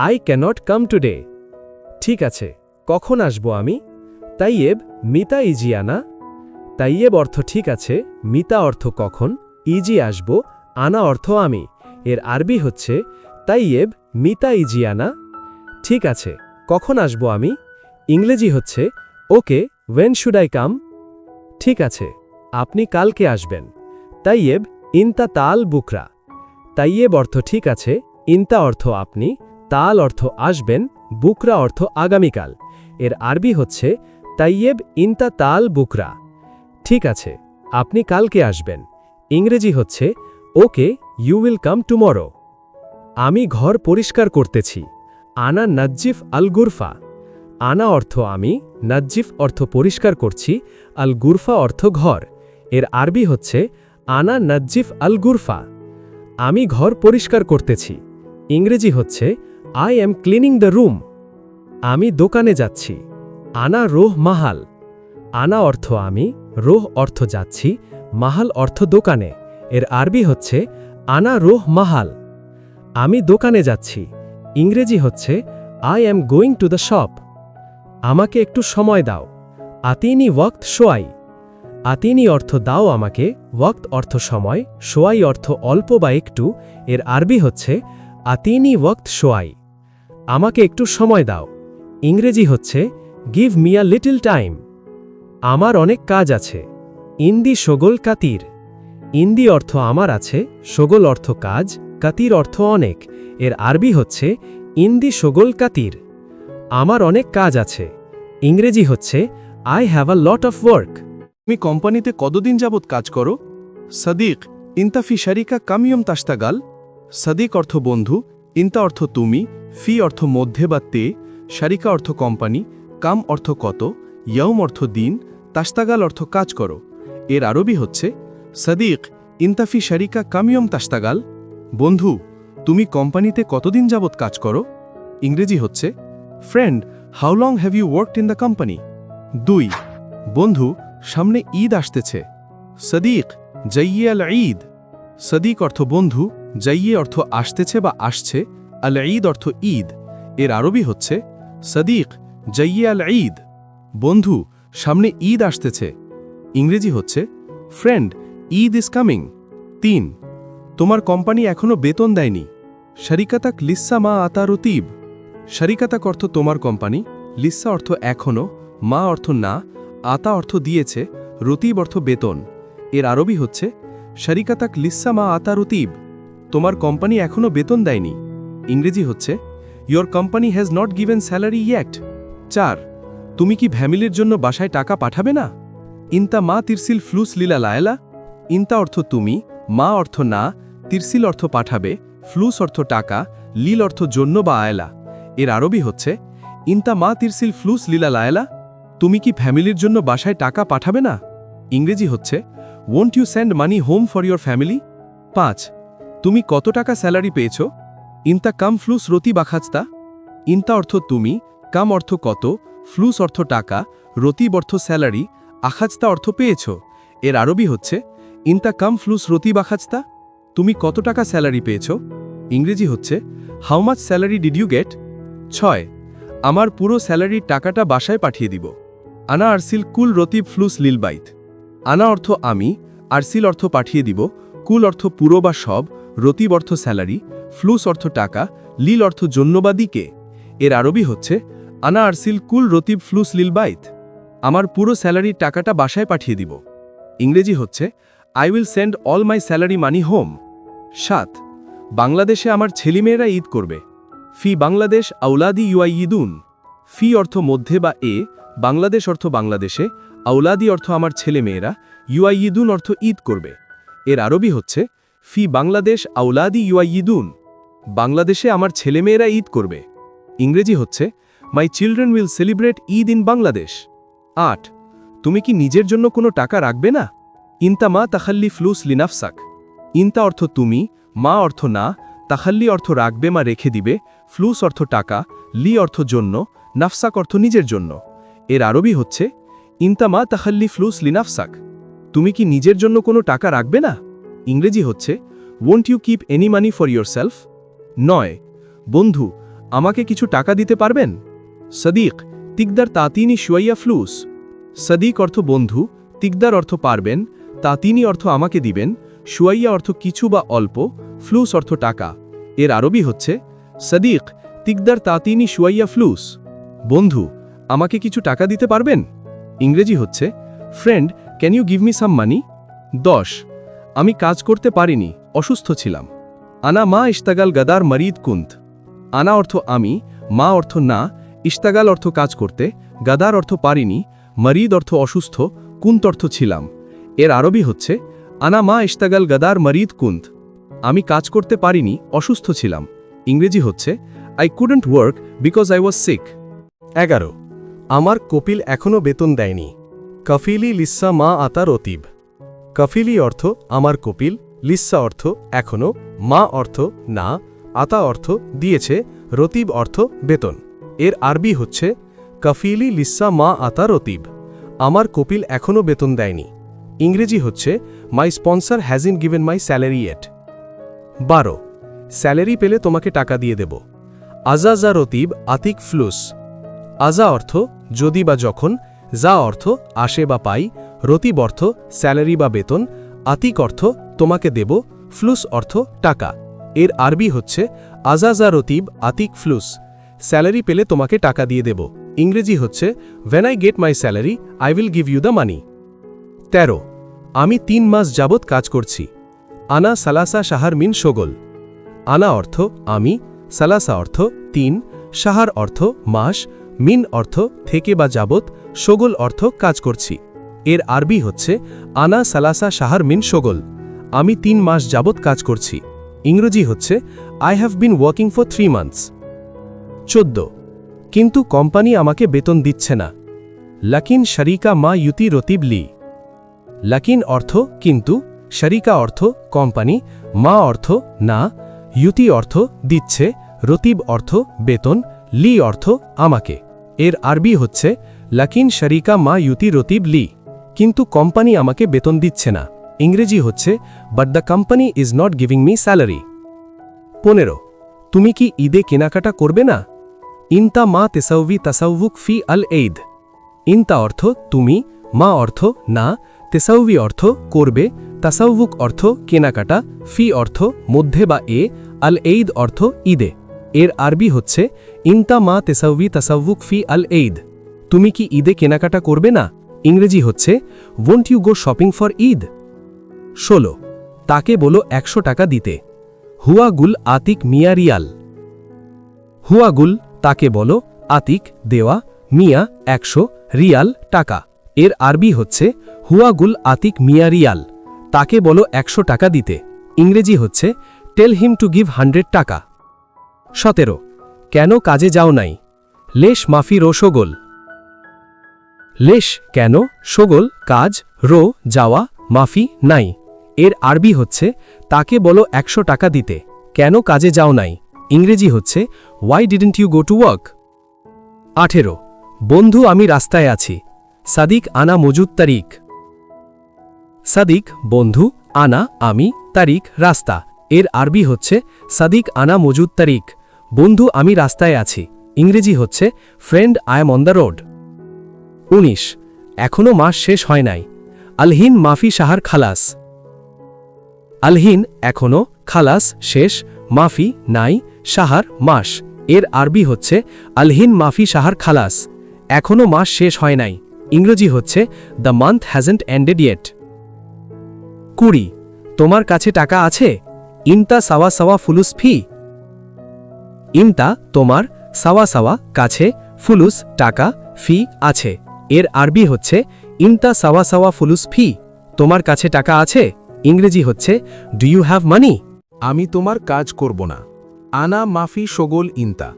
আই ক্যানট কাম টুডে। ঠিক আছে, কখন আসবো আমি? তাইয়েব মিতা ইজি আনা। তাইয়েব অর্থ ঠিক আছে, মিতা অর্থ কখন, ইজি আসবো, আনা অর্থ আমি। এর আরবি হচ্ছে তাইয়েব মিতা ইজি আনা। ঠিক আছে, কখন আসবো আমি? ইংরেজি হচ্ছে okay when should I come. ঠিক আছে, আপনি কালকে আসবেন। তাইয়েব ইনতা তাল বুকরা। তাইয়েব অর্থ ঠিক আছে, ইনতা অর্থ আপনি, তাল অর্থ আসবেন, বুকরা অর্থ আগামীকাল। এর আরবি হচ্ছে তাইয়েব ইনতা তাল বুকরা। ঠিক আছে, আপনি কালকে আসবেন। ইংরেজি হচ্ছে okay you will come tomorrow. আমি ঘর পরিষ্কার করতেছি। আনা নাজ্জিফ আল গুরফা। আনা অর্থ আমি, নাজ্জিফ অর্থ পরিষ্কার করছি, আল গুরফা অর্থ ঘর। এর আরবি হচ্ছে আনা নাজ্জিফ আল গুরফা। আমি ঘর পরিষ্কার করতেছি। ইংরেজি হচ্ছে I am cleaning the room. আমি দোকানে যাচ্ছি। আনা রোহ মাহাল। আনা অর্থ আমি, রোহ অর্থ যাচ্ছি, মাহাল অর্থ দোকানে। এর আরবি হচ্ছে আনা রোহ মাহাল। আমি দোকানে যাচ্ছি। ইংরেজি হচ্ছে I am going to the shop. আমাকে একটু সময় দাও। আতিনি ওয়াক্ত শোয়াই। আতিনি অর্থ দাও আমাকে, ওয়াক্ত অর্থ সময়, শোয়াই অর্থ অল্প বা একটু। এর আরবি হচ্ছে আতিনি ওয়াক্ত শোয়াই। আমাকে একটু সময় দাও। ইংরেজি হচ্ছে give me a little time. আমার অনেক কাজ আছে। ইন্দি শগল কাতির। ইন্দি অর্থ আমার আছে, শগল অর্থ কাজ, কাতির অর্থ অনেক। এর আরবি হচ্ছে ইন্দি শগল কাতির। আমার অনেক কাজ আছে। ইংরেজি হচ্ছে I have a lot of work. তুমি কোম্পানিতে কতদিন যাবৎ কাজ করো? সাদিক ইনতা ফি শারিকা কামিয়ম তাস্তাগাল। সাদিক অর্থ বন্ধু, ইনতা অর্থ তুমি, ফি অর্থ মধ্যে বা তে, শারিকা অর্থ কোম্পানি, কাম অর্থ কত, ইয়ম অর্থ দিন, তাস্তাগাল অর্থ কাজ করো। এর আরবি হচ্ছে সাদিক ইনতা ফি শারিকা কামিয়ম তাস্তাগাল। বন্ধু, তুমি কোম্পানিতে কতদিন যাবৎ কাজ করো? ইংরেজি হচ্ছে friend how long have you worked in the company. 2 বন্ধু, সামনে ঈদ আসতেছে। সদিক জাইয়ে আল ঈদ। সদিক অর্থ বন্ধু, জাইয়ে অর্থ আসতেছে বা আসছে, আল ঈদ অর্থ ঈদ। এর আরবি হচ্ছে সদিক জাইয়ে আল ঈদ। বন্ধু, সামনে ঈদ আসতেছে। ইংরেজি হচ্ছে ফ্রেন্ড ঈদ ইজ কামিং। 3 তোমার কোম্পানি এখনো বেতন দেয়নি। শারিকাতাক লিসা মা আতা রতিব। শারিকাতাক অর্থ তোমার কোম্পানি, লিসা অর্থ এখনো, মা অর্থ না, আতা অর্থ দিয়েছে, রতিব অর্থ বেতন। এর আরবি হচ্ছে শারিকাতাক লিসা মা আতা রতিব। তোমার কোম্পানি এখনো বেতন দেয়নি। ইংরেজি হচ্ছে your company has not given salary yet. 4 তুমি কি ফ্যামিলির জন্য বাসায় টাকা পাঠাবে না? ইনতা মা তিরসিল ফ্লুস লীলা লায়লা। ইনতা অর্থ তুমি, মা অর্থ না, তিরসিল অর্থ পাঠাবে, ফ্লুস অর্থ টাকা, লীল অর্থ জন্য বা আয়লা। এর আরবি হচ্ছে ইনতা মা তিরসিল ফ্লুস লীলা লায়লা। তুমি কি ফ্যামিলির জন্য বাসায় টাকা পাঠাবে না? ইংরেজি হচ্ছে won't you send money home for your family. 5 তুমি কত টাকা স্যালারি পেয়েছ? ইনতা কাম ফ্লুস রতি বাখাজতা। ইনতা অর্থ তুমি, কাম অর্থ কত, ফ্লুস অর্থ টাকা, রতিব অর্থ স্যালারি, আখাজতা অর্থ পেয়েছ। এর আরবি হচ্ছে ইনতা কাম ফ্লুস রতি বাখাজতা। তুমি কত টাকা স্যালারি পেয়েছ? ইংরেজি হচ্ছে how much salary did you get? 6 আমার পুরো স্যালারির টাকাটা বাসায় পাঠিয়ে দিব। আনা আরসিল কুল রতিব ফ্লুস লিলবাইত। আনা অর্থ আমি, আরসিল অর্থ পাঠিয়ে দিব, কুল অর্থ পুরো বা সব, রতিব অর্থ স্যালারি, ফ্লুস অর্থ টাকা, লিল অর্থ জন্য বা দিকে। এর আরবি হচ্ছে আনা আরসিল কুল রতিব ফ্লুস লিলবাইত। আমার পুরো স্যালারির টাকাটা বাসায় পাঠিয়ে দিব। ইংরেজি হচ্ছে I will send all my salary money home. 7 বাংলাদেশে আমার ছেলেমেয়েরা ঈদ করবে। ফি বাংলাদেশ আউলাদি ইউআইদুন। ফি অর্থ মধ্যে বা বাংলাদেশ অর্থ বাংলাদেশে, আউলাদি অর্থ আমার ছেলেমেয়েরা, ইউআইদুন অর্থ ঈদ করবে। এর আরবি হচ্ছে ফি বাংলাদেশ আউলাদি ইউআইদুন। বাংলাদেশে আমার ছেলেমেয়েরা ঈদ করবে। ইংরেজি হচ্ছে my children will celebrate Eid in Bangladesh. 8 তুমি কি নিজের জন্য কোনো টাকা রাখবে না? ইনতা মা তাখাল্লি ফ্লুস লিনাফসাক। ইনতা অর্থ তুমি, মা অর্থ না, তাখাল্লি অর্থ রাখবে মা রেখে দিবে, ফ্লুস অর্থ টাকা, লি অর্থ জন্য, নাফসাক অর্থ নিজের জন্য। এর আরবি হচ্ছে ইনতা মা তাখাল্লি ফ্লুস লিনাফসাক। তুমি কি নিজের জন্য কোনো টাকা রাখবে না? ইংরেজি হচ্ছে won't you keep any money for yourself? 9 বন্ধু আমাকে কিছু টাকা দিতে পারবেন? সদিক তিকদার তাতিনি শুয়াইয়া ফ্লুস। সদিক অর্থ বন্ধু, তিকদার অর্থ পারবেন, তাতিনি অর্থ আমাকে দিবেন, শুয়াইয়া অর্থ কিছু বা অল্প, ফ্লুস অর্থ টাকা। এর আরবি হচ্ছে সদিক তিকদার তাতিনি শুয়াইয়া ফ্লুস। বন্ধু আমাকে কিছু টাকা দিতে পারবেন? ইংরেজি হচ্ছে friend can you give me some money? 10 আমি কাজ করতে পারিনি, অসুস্থ ছিলাম। আনা মা ইশতাগাল গাদার মরিদ কুন্ত। আনা অর্থ আমি, মা অর্থ না, ইশতাগাল অর্থ কাজ করতে, গাদার অর্থ পারিনি, মরিদ অর্থ অসুস্থ, কুন্ত অর্থ ছিলাম। এর আরবি হচ্ছে আনা মা ইশতাগাল গাদার মরিদ কুন্ত। আমি কাজ করতে পারিনি, অসুস্থ ছিলাম। ইংরেজি হচ্ছে I couldn't work because I was sick. 11 আমার কপিল এখনও বেতন দেয়নি। কফিলি লিসা মা আতা রতিব। কফিলি অর্থ আমার কপিল, লিসা অর্থ এখনও, মা অর্থ না, আতা অর্থ দিয়েছে, রতিব অর্থ বেতন। এর আরবি হচ্ছে কফিলি লিসা মা আতা রতিব। আমার কপিল এখনও বেতন দেয়নি। ইংরেজি হচ্ছে my sponsor hasn't given my salary yet. 12 salary পেলে তোমাকে টাকা দিয়ে দেব। আজা যা রতিব আতিক ফ্লুস। আজা অর্থ যদি বা যখন, যা অর্থ আসে বা পাই, রতিব অর্থ স্যালারি বা বেতন, আতিক অর্থ তোমাকে দেব, ফ্লুস অর্থ টাকা। এর আরবি হচ্ছে আজা যা রতিব আতিক ফ্লুস। স্যালারি পেলে তোমাকে টাকা দিয়ে দেব। ইংরেজি হচ্ছে when I get my salary I will give you the money. 13 আমি 3 মাস যাবৎ কাজ করছি। আনা সালাসা শাহার মিন শোগল। আনা অর্থ আমি, সালাসা অর্থ 3, শাহার অর্থ মাস, মিন অর্থ থেকে বা যাবৎ, শোগল অর্থ কাজ করছি। এর আরবি হচ্ছে আনা সালাসা শাহার মিন শোগল। আমি 3 মাস যাবৎ কাজ করছি। ইংরেজি হচ্ছে I have been working for 3 months. 14 কিন্তু কোম্পানি আমাকে বেতন দিচ্ছে না। লাকিন শরিকা মা ইউতি রতিব লি। লাকিন অর্থ কিন্তু, শরিকা অর্থ কোম্পানি, মা অর্থ না, ইউতি অর্থ দিচ্ছে, রতিব অর্থ বেতন, লি অর্থ আমাকে। এর আরবি হচ্ছে লাকিন শরিকা মা ইউতি রতিব লি। কিন্তু কোম্পানি আমাকে বেতন দিচ্ছে না। ইংরেজি হচ্ছে but the company is not giving me salary. 15 তুমি কি ঈদে কেনাকাটা করবে না? ইনতা মা তেসাউভি তাসাউভুক ফি আল ঈদ। ইনতা অর্থ তুমি, মা অর্থ না, তেসাউভি অর্থ করবে, তাসাউভুক অর্থ কেনাকাটা, ফি অর্থ মধ্যে বা আল ঈদ অর্থ ঈদে। এর আরবি হচ্ছে ইনতা মা তেসাউভি তাসাউভুক ফি আল ঈদ। তুমি কি ঈদে কেনাকাটা করবে না? ইংরেজি হচ্ছে won't you go shopping for Eid. 16 তাকে বলো 100 টাকা দিতে। হুয়া গুল আতিক মিয়া রিয়াল। হুয়া গুল তাকে বলো, আতিক দেওয়া, মিয়া 100, রিয়াল টাকা। এর আরবি হচ্ছে হুয়া গুল আতিক মিয়া রিয়াল। তাকে বলো 100 টাকা দিতে। ইংরেজি হচ্ছে টেল হিম টু গিভ 100 টাকা। 17 কেন কাজে যাও নাই? লেশ মাফি রো শোগল। লেশ কেন, শোগল কাজ, রো যাওয়া, মাফি নাই। এর আরবি হচ্ছে তাকে বলো 100 টাকা দিতে। কেন কাজে যাও নাই? ইংরেজি হচ্ছে why didn't you go to work. 18 বন্ধু আমি রাস্তায় আছি। সাদিক আনা মজুদ তারিখ। সাদিক বন্ধু, আনা আমি, তারিখ রাস্তা। এর আরবি হচ্ছে সাদিক আনা মজুদ তারিক, বন্ধু আমি রাস্তায় আছি। ইংরেজি হচ্ছে friend I am on the road. 19 এখনও মাস শেষ হয় নাই। আলহিন মাফি শাহার খালাস। আলহিন এখনও, খালাস শেষ, মাফি নাই, শাহার মাস। এর আরবি হচ্ছে আলহিন মাফি শাহার খালাস, এখনও মাস শেষ হয় নাই। ইংরেজি হচ্ছে the month hasn't ended yet. 20 তোমার কাছে টাকা আছে? ইনতা সাওয়া সাওয়া ফুলুস ফি। ইনতা তোমার, সাওয়া সাওয়া কাছে, ফুলুস টাকা, ফি আছে। এর আরবি হচ্ছে ইনতা সাওয়া সাওয়া ফুলুস ফি, তোমার কাছে টাকা আছে। ইংরেজি হচ্ছে ডু ইউ হ্যাভ মানি। আমি তোমার কাজ করব না। আনা মাফি শোগল ইনতা।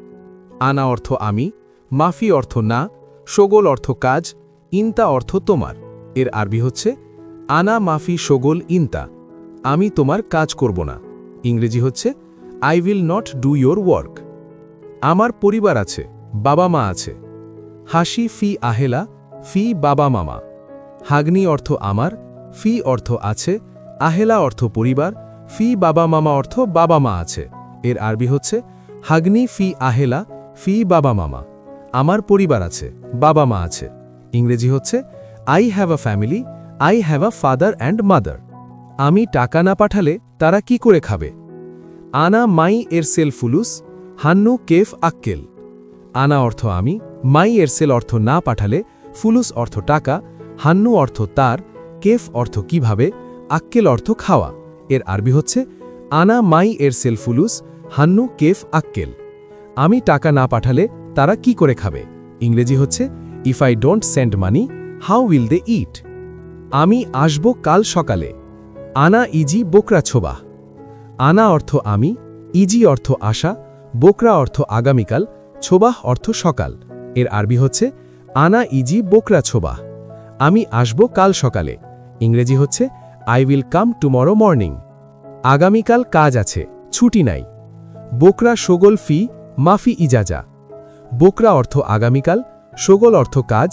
আনা অর্থ আমি, মাফি অর্থ না, শোগল অর্থ কাজ, ইনতা অর্থ তোমার। এর আরবি হচ্ছে আনা মাফি শোগল ইনতা, আমি তোমার কাজ করব না। ইংরেজি হচ্ছে I will not do your work. আমার পরিবার আছে, বাবা মা আছে। হাসি ফি আহেলা, ফি বাবা মামা। হাগনি অর্থ আমার, ফি অর্থ আছে, আহেলা অর্থ পরিবার, ফি বাবা মামা অর্থ বাবা মা আছে। এর আরবি হচ্ছে হাগনি ফি আহেলা, ফি বাবা মামা। আমার পরিবার আছে, বাবা মা আছে। ইংরেজি হচ্ছে I have a family, I have a father and mother. আমি টাকা না পাঠালে তারা কি করে খাবে? আনা মাই এর সেল ফুলুস, হান্নু কেফ আক্কেল। আনা অর্থ আমি, মাই এর সেল অর্থ না পাঠালে, ফুলুস অর্থ টাকা, হান্নু অর্থ তার, কেফ অর্থ কিভাবে, আক্কেল অর্থ খাওয়া। এর আরবি হচ্ছে আনা মাই এর সেল ফুলুস, হান্নু কেফ আক্কেল। আমি টাকা না পাঠালে তারা কি করে খাবে? ইংরেজি হচ্ছে if I don't send money how will they eat. আমি আসব কাল সকালে। আনা ইজি বোকরা ছোবা। আনা অর্থ আমি, ইজি অর্থ আশা, বোকরা অর্থ আগামীকাল, ছোবাহ অর্থ সকাল। এর আরবি হচ্ছে আনা ইজি বোকরা ছোবাহ, আমি আসব কাল সকালে। ইংরেজি হচ্ছে I will come tomorrow morning. আগামীকাল কাজ আছে, ছুটি নাই। বোকরা শোগল ফি মাফি ইজাজা। বোকরা অর্থ আগামীকাল, শোগল অর্থ কাজ,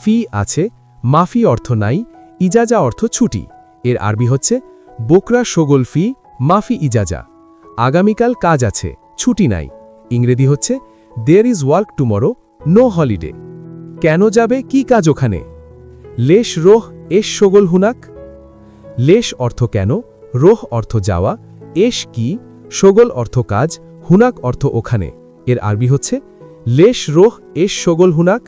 ফি আছে, মাফি অর্থ নাই, ইজাজা অর্থ ছুটি। এর আরবি হচ্ছে বোকরা শোগল ফি মাফি ইজাজা, আগামীকাল কাজ আছে, ছুটি নাই। ইংরেজি হচ্ছে there is work tomorrow, no holiday. কেন যাবে, কি কাজ ওখানে? লেশ রোহ এস শোগল হুনাক। লেশ অর্থ কেন, রোহ অর্থ যাওয়া, এস কি, শোগল অর্থ কাজ, হুনাক অর্থ ওখানে। এর আরবি হচ্ছে লেশ রোহ এস শোগল হুনাক,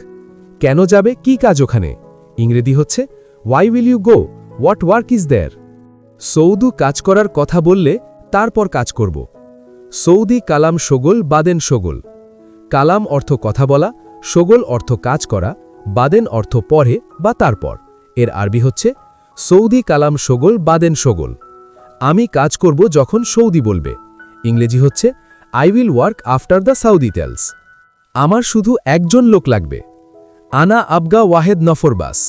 কেন যাবে, কি কাজ ওখানে। ইংরেজি হচ্ছে why will you go, what work is there. সৌদু কাজ করার কথা বললে তারপর কাজ করব। সৌদি কালাম শোগল বাদেন শোগল। কালাম অর্থ কথা বলা, শোগল অর্থ কাজ করা, বাদেন অর্থ পরে বা তারপর। এর আরবি হচ্ছে সৌদি কালাম শোগল বাদেন শোগল, আমি কাজ করব যখন সৌদি বলবে। ইংরেজি হচ্ছে I will work after the Saudi tells. আমার শুধু একজন লোক লাগবে। আনা আবগা ওয়াহেদ নফর বাস।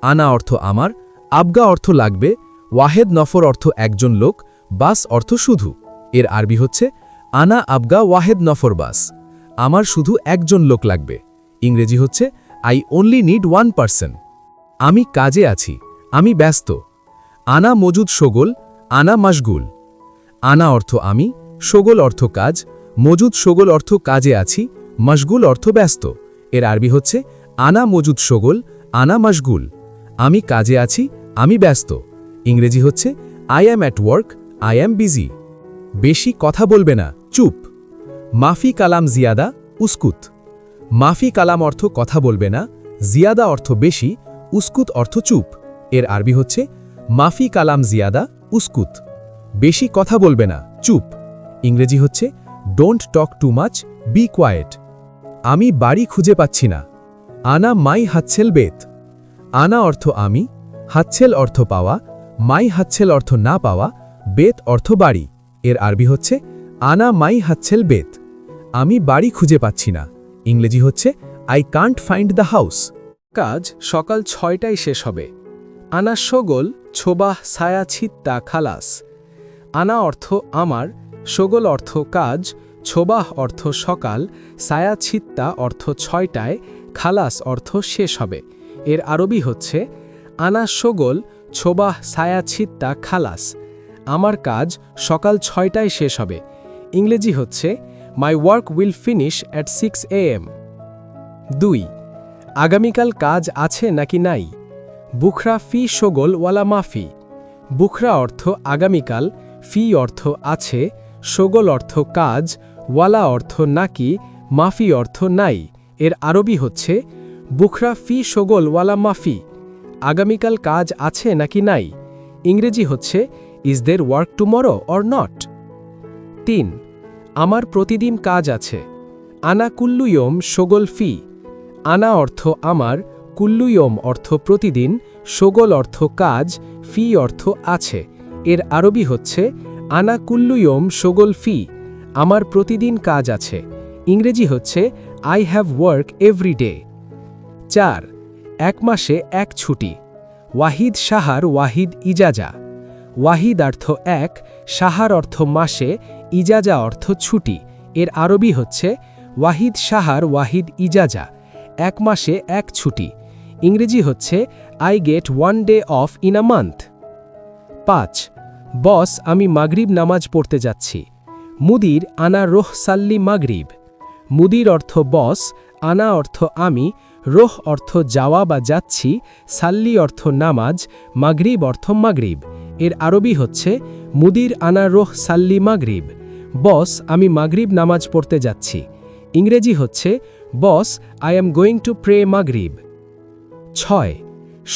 আনা অর্থ আমার, আবগা অর্থ লাগবে, ওয়াহেদ নফর অর্থ একজন লোক, বাস অর্থ শুধু। এর আরবি হচ্ছে আনা আবগা ওয়াহেদ নফর বাস, আমার শুধু একজন লোক লাগবে। ইংরেজি হচ্ছে I only need one person. আমি কাজে আছি, আমি ব্যস্ত। আনা মজুদ শোগল, আনা মশগুল। আনা অর্থ আমি, শোগল অর্থ কাজ, মজুদ শোগল অর্থ কাজে আছি, মশগুল অর্থ ব্যস্ত। এর আরবি হচ্ছে আনা মজুদ শোগল, আনা মশগুল, আমি কাজে আছি, আমি ব্যস্ত। ইংরেজি হচ্ছে I am at work, I am busy. বেশি কথা বলবে না, চুপ। মাফি কালাম জিয়াদা উস্কুত। মাফি কালাম অর্থ কথা বলবে না, জিয়াদা অর্থ বেশি, উস্কুত অর্থ চুপ। এর আরবি হচ্ছে মাফি কালাম জিয়াদা উস্কুত, বেশি কথা বলবে না, চুপ। ইংরেজি হচ্ছে don't talk too much, be quiet. আমি বাড়ি খুঁজে পাচ্ছি না। আনা মাই হাচ্ছেল বেত। আনা অর্থ আমি, হাচ্ছেল অর্থ পাওয়া, মাই হাচ্ছেল অর্থ না পাওয়া, বেত অর্থ বাড়ি। এর আরবি হচ্ছে আনা মাই হাচ্ছেল বেত, আমি বাড়ি খুঁজে পাচ্ছি না। ইংরেজি হচ্ছে I can't find the house. কাজ সকাল 6টায় শেষ হবে। আনা শোগল ছোবাহ ছায়া ছিত্তা খালাস। আনা অর্থ আমার, শোগল অর্থ কাজ, ছোবাহ অর্থ সকাল, ছায়া ছিত্তা অর্থ 6টায়, খালাস অর্থ শেষ হবে। এর আরবি হচ্ছে আনা শোগল ছোবাহ ছায়া ছিত্তা খালাস, আমার কাজ সকাল 6টায় শেষ হবে। ইংরেজি হচ্ছে my work will finish at 6 AM। 2 আগামীকাল কাজ আছে নাকি নাই? বুখরা ফি শোগল ওয়ালা মাফি। বুখরা অর্থ আগামীকাল, ফি অর্থ আছে, শোগল অর্থ কাজ, ওয়ালা অর্থ নাকি, মাফি অর্থ নাই। এর আরবি হচ্ছে বুখরা ফি শোগল ওয়ালা মাফি। আগামীকাল কাজ আছে নাকি নাই? ইংরেজি হচ্ছে is there work tomorrow or not. 3 আমার প্রতিদিন কাজ আছে। আনা কুল্লুয়ম শোগল ফি। আনা অর্থ আমার, কুল্লুয়ম অর্থ প্রতিদিন, শোগল অর্থ কাজ, ফি অর্থ আছে। এর আরবি হচ্ছে আনা কুল্লুয়ম শোগল ফি। আমার প্রতিদিন কাজ আছে। ইংরেজি হচ্ছে I have work every day. 4 এক মাসে এক ছুটি। ওয়াহিদ সাহার ওয়াহিদ ইজাজা। ওয়াহিদ অর্থ এক, সাহার অর্থ মাসে, ইজাজা অর্থ ছুটি। এর আরবি হচ্ছে ওয়াহিদ সাহার ওয়াহিদ ইজাজা। এক মাসে এক ছুটি। ইংরেজি হচ্ছে I get 1 day of in a month. 5 বস আমি মাগরিব নামাজ পড়তে যাচ্ছি। মুদির আনা রোহ সাল্লি মাগরিব। মুদির অর্থ বস, আনা অর্থ আমি, রোহ অর্থ যাওয়া বা যাচ্ছি, সাল্লি অর্থ নামাজ, মাগরিব অর্থ মাগরিব। এর আরবি হচ্ছে মুদির আনা রোহ সাল্লি মাগরিব। বস আমি মাগরিব নামাজ পড়তে যাচ্ছি। ইংরেজি হচ্ছে boss I am going to pray Maghrib. 6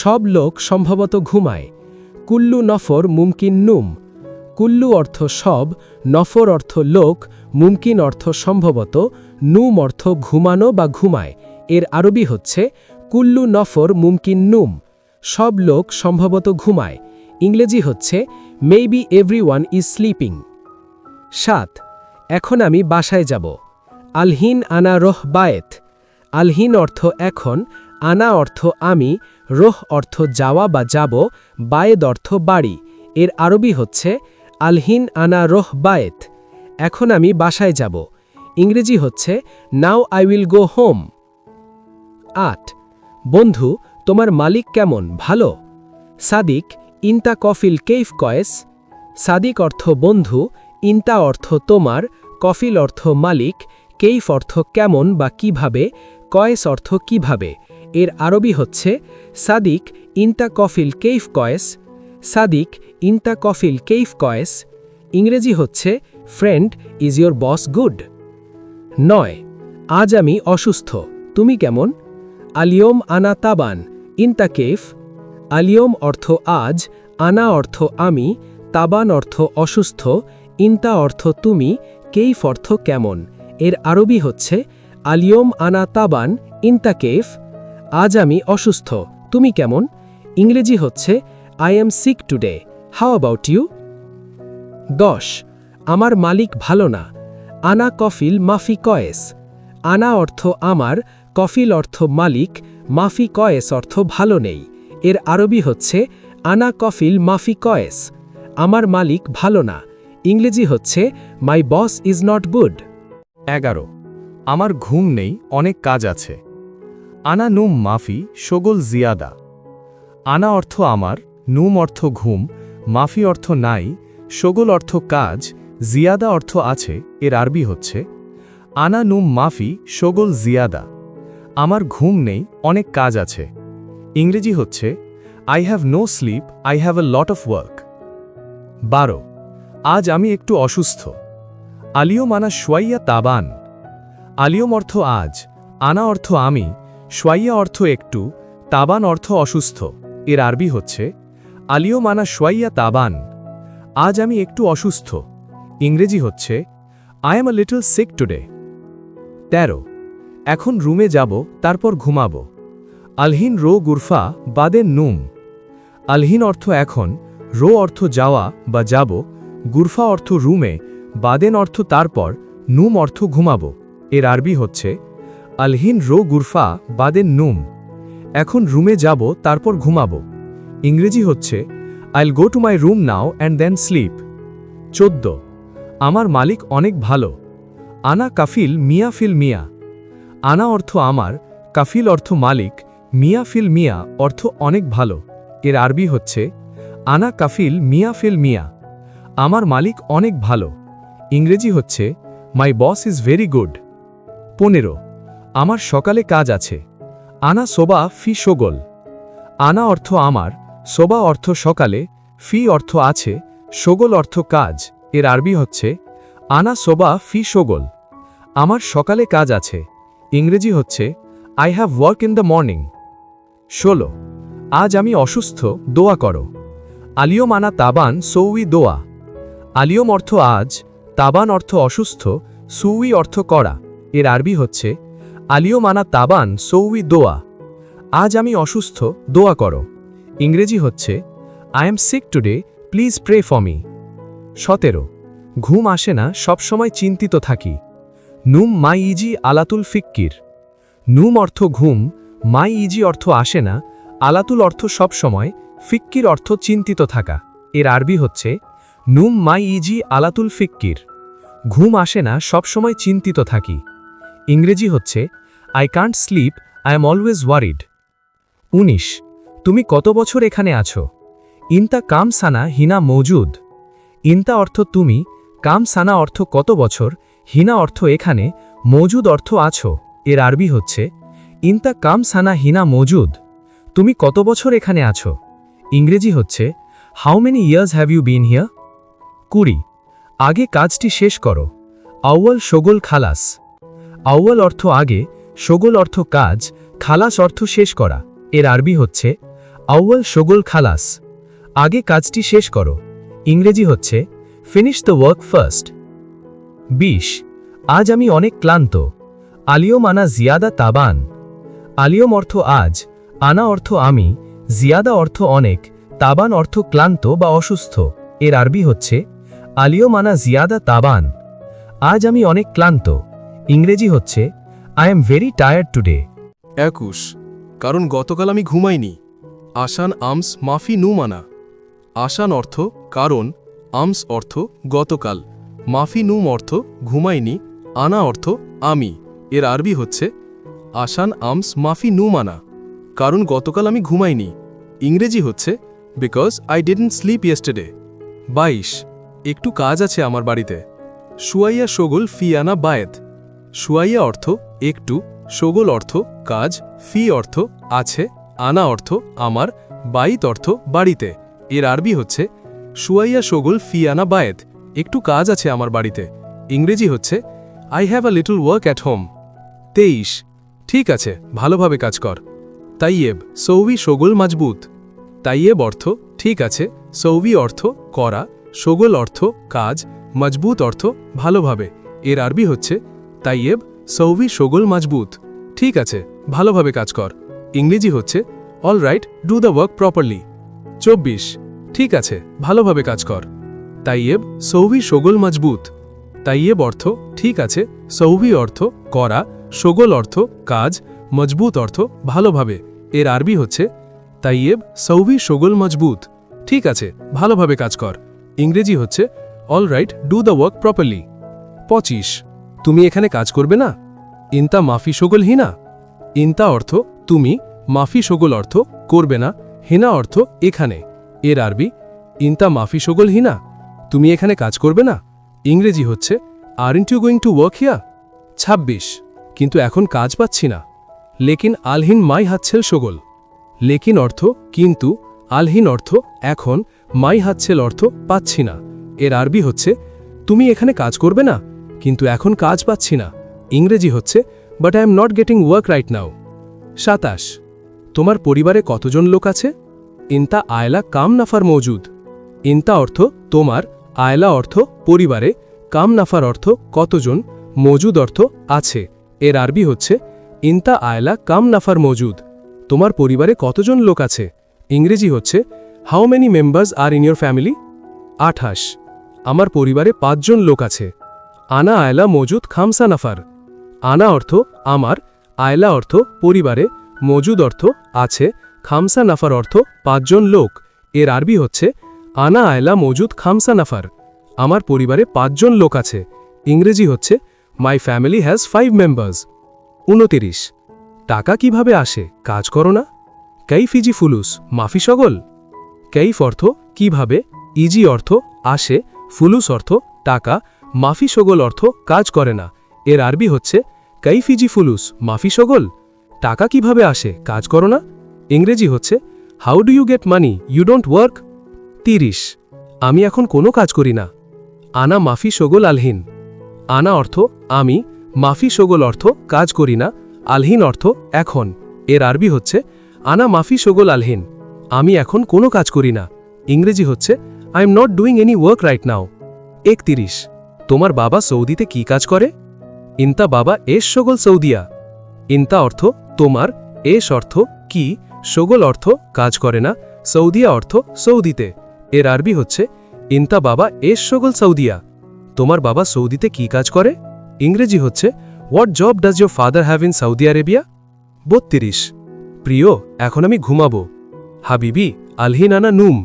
সব লোক সম্ভবত ঘুমায়। কুল্লু নফর মুমকিন নুম। কুল্লু অর্থ সব, নফর অর্থ লোক, মুমকিন অর্থ সম্ভবত, নুম অর্থ ঘুমানো বা ঘুমায়। এর আরবি হচ্ছে কুল্লু নফর মুমকিন নুম। সব লোক সম্ভবত ঘুমায়। ইংরেজি হচ্ছে মেবি এভরিওয়ান ইজ স্লিপিং। 7 এখন আমি বাসায় যাব। আলহিন আনা রোহ বায়েত। আলহিন অর্থ এখন, আনা অর্থ আমি, রোহ অর্থ যাওয়া বা যাব, বায়েদ অর্থ বাড়ি। এর আরবি হচ্ছে আলহিন আনা রোহ বায়েত। এখন আমি বাসায় যাব। ইংরেজি হচ্ছে now I will go home. 8 বন্ধু তোমার মালিক কেমন, ভালো? সাদিক ইনতা কফিল কেইফ কয়েস। সাদিক অর্থ বন্ধু, ইনতা অর্থ তোমার, কফিল অর্থ মালিক, কেইফ অর্থ কেমন বা কিভাবে, কয়েস অর্থ কিভাবে। এর আরবি হচ্ছে সাদিক ইনতা কফিল কেইফ কয়েস। সাদিক ইনতা কফিল কেইফ কয়েস। ইংরেজি হচ্ছে friend is your boss good. 9 আজ আমি অসুস্থ, তুমি কেমন? আলিয়ম আনা তাবান ইনতা কেফ। আলিয়ম অর্থ আজ, আনা অর্থ আমি, তাবান অর্থ অসুস্থ, ইনতা অর্থ তুমি, কেইফ অর্থ কেমন। এর আরবি হচ্ছে আলিয়ম আনা তাবান ইনতা কেফ। আজ আমি অসুস্থ, তুমি কেমন? ইংরেজি হচ্ছে I am sick today, how about you? 10 আমার মালিক ভালো না। আনা কফিল মাফি কয়েস। আনা অর্থ আমার, কফিল অর্থ মালিক, মাফি কয়েস অর্থ ভালো নেই। এর আরবি হচ্ছে আনা কফিল মাফি কয়েস। আমার মালিক ভালো না। ইংরেজি হচ্ছে মাই বস ইজ নট গুড। 11 আমার ঘুম নেই, অনেক কাজ আছে। আনা নুম মাফি শোগল জিয়াদা। আনা অর্থ আমার, নুম অর্থ ঘুম, মাফি অর্থ নাই, শোগল অর্থ কাজ, জিয়াদা অর্থ আছে। এর আরবি হচ্ছে আনা নুম মাফি শোগল জিয়াদা। আমার ঘুম নেই, অনেক কাজ আছে। ইংরেজি হচ্ছে I have no sleep, I have a lot of work. 12 আজ আমি একটু অসুস্থ। আলিয়ম আনা সোয়াইয়া তাবান। আলিয়ম অর্থ আজ, আনা অর্থ আমি, সোয়াইয়া অর্থ একটু, তাবান অর্থ অসুস্থ। এর আরবি হচ্ছে আলিয়ম আনা সোয়াইয়া তাবান। আজ আমি একটু অসুস্থ। ইংরেজি হচ্ছে I am a little sick today. 13 এখন রুমে যাব, তারপর ঘুমাবো। আলহিন রো গুরফা বাদেন নুম। আলহিন অর্থ এখন, রো অর্থ যাওয়া বা যাব, গুরফা অর্থ রুমে, বাদেন অর্থ তারপর, নুম অর্থ ঘুমাবো। এর আরবি হচ্ছে আলহিন রো গুরফা বাদেন নুম। এখন রুমে যাব, তারপর ঘুমাবো। ইংরেজি হচ্ছে I'll go to my room now and then sleep. 14 আমার মালিক অনেক ভালো। আনা কাফিল মিয়া ফিল মিয়া। আনা অর্থ আমার, কাফিল অর্থ মালিক, মিয়া ফিল মিয়া অর্থ অনেক ভালো। এর আরবি হচ্ছে আনা কাফিল মিয়া ফিল মিয়া। আমার মালিক অনেক ভালো। ইংরেজি হচ্ছে মাই বস ইজ ভেরি গুড। 15 আমার সকালে কাজ আছে। আনা সোবা ফি শোগল। আনা অর্থ আমার, সোবা অর্থ সকালে, ফি অর্থ আছে, শোগল অর্থ কাজ। এর আরবি হচ্ছে আনা সোবা ফি শোগল। আমার সকালে কাজ আছে। ইংরেজি হচ্ছে I have work in the morning. 16 আজ আমি অসুস্থ, দোয়া করো। আলিয়ম আনা তাবান সৌই দোয়া। আলিয়ম অর্থ আজ, তাবান অর্থ অসুস্থ, সুই অর্থ করা। এর আরবি হচ্ছে আলিয়ম আনা তাবান সৌই দোয়া। আজ আমি অসুস্থ, দোয়া করো। ইংরেজি হচ্ছে I am sick today, please pray for me. 17 ঘুম আসে না, সবসময় চিন্তিত থাকি। নুম মাই ইজি আলাতুল ফিক্কির। নুম অর্থ ঘুম, মাই ইজি অর্থ আসে না, আলাতুল অর্থ সবসময়, ফিক্কির অর্থ চিন্তিত থাকা। এর আরবি হচ্ছে নুম মাই ইজি আলাতুল ফিক্কির। ঘুম আসে না, সবসময় চিন্তিত থাকি। ইংরেজি হচ্ছে I can't slip, I am always worried. 19 তুমি কত বছর এখানে আছো? ইনতা কাম সানা হিনা মৌজুদ। ইনতা অর্থ তুমি, কাম সানা অর্থ কত বছর, হিনা অর্থ এখানে, মৌজুদ অর্থ আছো। এর আরবি হচ্ছে ইনতা কাম সানা হিনা মৌজুদ। তুমি কত বছর এখানে আছো? ইংরেজি হচ্ছে how many years have you been here? 20 আগে কাজটি শেষ করো। আউয়াল শোগল খালাস। আউয়াল অর্থ আগে, শোগল অর্থ কাজ, খালাস অর্থ শেষ করা। এর আরবি হচ্ছে আউয়াল শোগল খালাস। আগে কাজটি শেষ করো। ইংরেজি হচ্ছে ফিনিশ দ্য ওয়ার্ক ফার্স্ট। 20 আজ আমি অনেক ক্লান্ত। আলিয়ম আনা জিয়াদা তাবান। আলিয়ম অর্থ আজ, আনা অর্থ আমি, জিয়াদা অর্থ অনেক, তাবান অর্থ ক্লান্ত বা অসুস্থ। এর আরবি হচ্ছে আলিয়ম আনা জিয়াদা তাবান। আজ আমি অনেক ক্লান্ত। ইংরেজি হচ্ছে I am very tired today. 21 কারণ গতকাল আমি ঘুমাইনি। আসান আমস মাফি নুমানা। আসান অর্থ কারণ, আমস অর্থ গতকাল, মাফি নুম অর্থ ঘুমাইনি, আনা অর্থ আমি। এর আরবি হচ্ছে আসান আমস মাফি নুমানা, কারণ গতকাল আমি ঘুমাইনি। ইংরেজি হচ্ছে because I didn't sleep yesterday. 22 একটু কাজ আছে আমার বাড়িতে। শুয়াইয়া শোগল ফি আনা বায়েত। শুয়াইয়া অর্থ একটু, শোগল অর্থ কাজ, ফি অর্থ আছে, আনা অর্থ আমার, বাইত অর্থ বাড়িতে। এর আরবি হচ্ছে শুয়াইয়া শোগল ফি আনা বায়েত। একটু কাজ আছে আমার বাড়িতে। ইংরেজি হচ্ছে I have a little work at home. 23 ঠিক আছে, ভালোভাবে কাজ কর। তাইয়েব সৌভি শোগল মজবুত। তাইয়েব অর্থ ঠিক আছে, সৌভি অর্থ করা, শোগল অর্থ কাজ, মজবুত অর্থ ভালোভাবে। এর আরবি হচ্ছে তাইয়েব সৌভি শোগল মজবুত। ঠিক আছে, ভালোভাবে কাজ কর। ইংরেজি হচ্ছে all right, do the work properly. 24 ঠিক আছে, ভালোভাবে কাজ কর। তাইয়েব সৌভি শোগল মজবুত। তাইয়েব অর্থ ঠিক আছে, সৌভি অর্থ করা, শোগল অর্থ কাজ, মজবুত অর্থ ভালোভাবে। এর আরবি হচ্ছে তাইয়েব সৌভি শোগল মজবুত। ঠিক আছে, ভালোভাবে কাজ কর। ইংরেজি হচ্ছে all right, do the work properly. 25 তুমি এখানে কাজ করবে না? ইনতা মাফি শোগল হিনা। ইনতা অর্থ তুমি, মাফি শোগল অর্থ করবে না, হিনা অর্থ এখানে। এর আরবি ইনতা মাফি শোগল হিনা, তুমি এখানে কাজ করবে না? ইংরেজি হচ্ছে aren't you going to work here? 26 কিন্তু এখন কাজ পাচ্ছি না। লেকিন আলহিন মাই হাতছেল শোগল। লেকিন অর্থ কিন্তু, আলহিন অর্থ এখন, মাই হাতছেল অর্থ পাচ্ছি না। এর আরবি হচ্ছে তুমি এখানে কাজ করবে না, কিন্তু এখন কাজ পাচ্ছি না। ইংরেজি হচ্ছে but I am not getting work right now. 27 তোমার পরিবারে কতজন লোক আছে? ইনতা আয়লা কাম নাফার মৌজুদ। ইনতা অর্থ তোমার, আয়লা অর্থ পরিবারে, কাম নাফার অর্থ কতজন, মৌজুদ অর্থ আছে। এর আরবি হচ্ছে ইনতা আয়লা কাম নাফার মৌজুদ। তোমার পরিবারে কতজন লোক আছে? ইংরেজি হচ্ছে how many members are in your family? 28 আমার পরিবারে 5 জন লোক আছে। আনা আয়লা মৌজুদ খামসা নাফার। আনা অর্থ আমার, আয়লা অর্থ পরিবারে, মৌজুদ অর্থ আছে, খামসা নাফার অর্থ 5 জন লোক। এর আরবি হচ্ছে আনা আয়লা মৌজুদ খামসা নাফার। আমার পরিবারে 5 জন লোক আছে। ইংরেজি হচ্ছে মাই ফ্যামিলি হ্যাজ 5 মেম্বার্স। 29 টাকা কিভাবে আসে? কাজ করো না? কাইফ ইজি ফুলুস মাফি শগল। কাইফ অর্থ কিভাবে, ইজি অর্থ আসে, ফুলুস অর্থ টাকা, মাফি শোগল অর্থ কাজ করে না। এর আরবি হচ্ছে কাইফিজি ফুলুস মাফি শোগল, টাকা কিভাবে আসে, কাজ করো না। ইংরেজি হচ্ছে how do you get money, you don't work. 30 আমি এখন কোনো কাজ করি না। আনা মাফি শোগল আলহিন। আনা অর্থ আমি, মাফি শোগল অর্থ কাজ করি না, আলহিন অর্থ এখন। এর আরবি হচ্ছে আনা মাফি শোগল আলহিন, আমি এখন কোনো কাজ করি না। ইংরেজি হচ্ছে I am not doing any work right now. 31 তোমার বাবা সৌদিতে কি কাজ করে? ইনতা বাবা এস শোগল সৌদিয়া। ইনতা অর্থ তোমার, এস অর্থ কি, শোগল অর্থ কাজ করে না, সৌদিয়া অর্থ সৌদিতে। এর আরবি হচ্ছে ইনতা বাবা এস শোগল সৌদিয়া, তোমার বাবা সৌদিতে কি কাজ করে? ইংরেজি হচ্ছে what job does your father have in Saudi Arabia. 32 প্রিয় এখন আমি ঘুমাবো। হাবিবি আলহিন আনা নুম।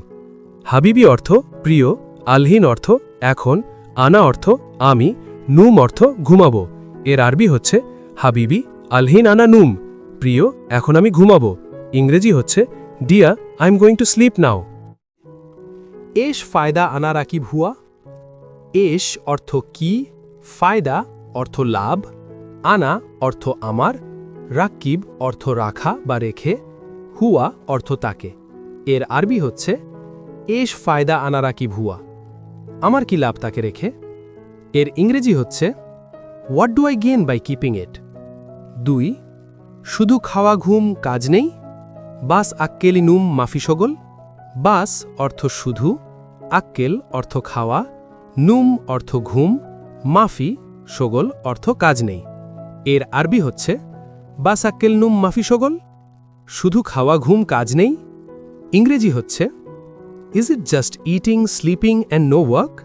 হাবিবি অর্থ প্রিয়, আলহিন অর্থ এখন, আনা অর্থ আমি, নুম অর্থ ঘুমাবো। এর আরবি হচ্ছে হাবিবি আলহিন আনা নুম, প্রিয় এখন আমি ঘুমাবো। ইংরেজি হচ্ছে dear I am going to sleep now. এশ ফায়দা আনা রাকিব হুয়া। এশ অর্থ কি, ফায়দা অর্থ লাভ, আনা অর্থ আমার, রাকিব অর্থ রাখা বা রেখে, হুয়া অর্থ তাকে। এর আরবি হচ্ছে এশ ফায়দা আনা রাকিব হুয়া, আমার কি লাভ তাকে রেখে। এর ইংরেজি হচ্ছে what do I gain by keeping it. 2 শুধু খাওয়া ঘুম কাজ নেই। বাস আক্কেলি নুম মাফি শোগল। বাস অর্থ শুধু, আক্কেল অর্থ খাওয়া, নুম অর্থ ঘুম, মাফি শোগল অর্থ কাজ নেই। এর আরবি হচ্ছে বাস আক্কেল নুম মাফি শোগল, শুধু খাওয়া ঘুম কাজ নেই। ইংরেজি হচ্ছে is it just eating sleeping and no work.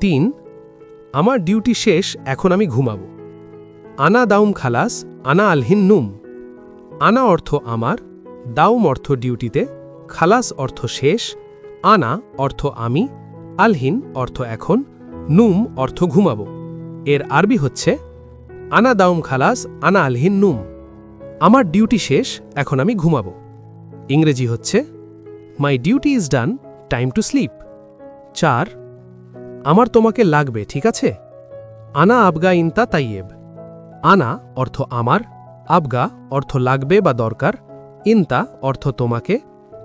3 আমার ডিউটি শেষ, এখন আমি ঘুমাবো। আনা দাউম খালাস, আনা আলহিন নুম। আনা অর্থ আমার, দাউম অর্থ ডিউটিতে, খালাস অর্থ শেষ, আনা অর্থ আমি, আলহিন অর্থ এখন, নুম অর্থ ঘুমাবো। এর আরবি হচ্ছে আনা দাউম খালাস আনা আলহিন নুম, আমার ডিউটি শেষ, এখন আমি ঘুমাবো। ইংরেজি হচ্ছে my duty is done, time to sleep. 4 আমার তোমাকে লাগবে, ঠিক আছে। আনা আবগা ইনতা তাইয়েব। আনা অর্থ আমার, আবগা অর্থ লাগবে বা দরকার, ইনতা অর্থ তোমাকে,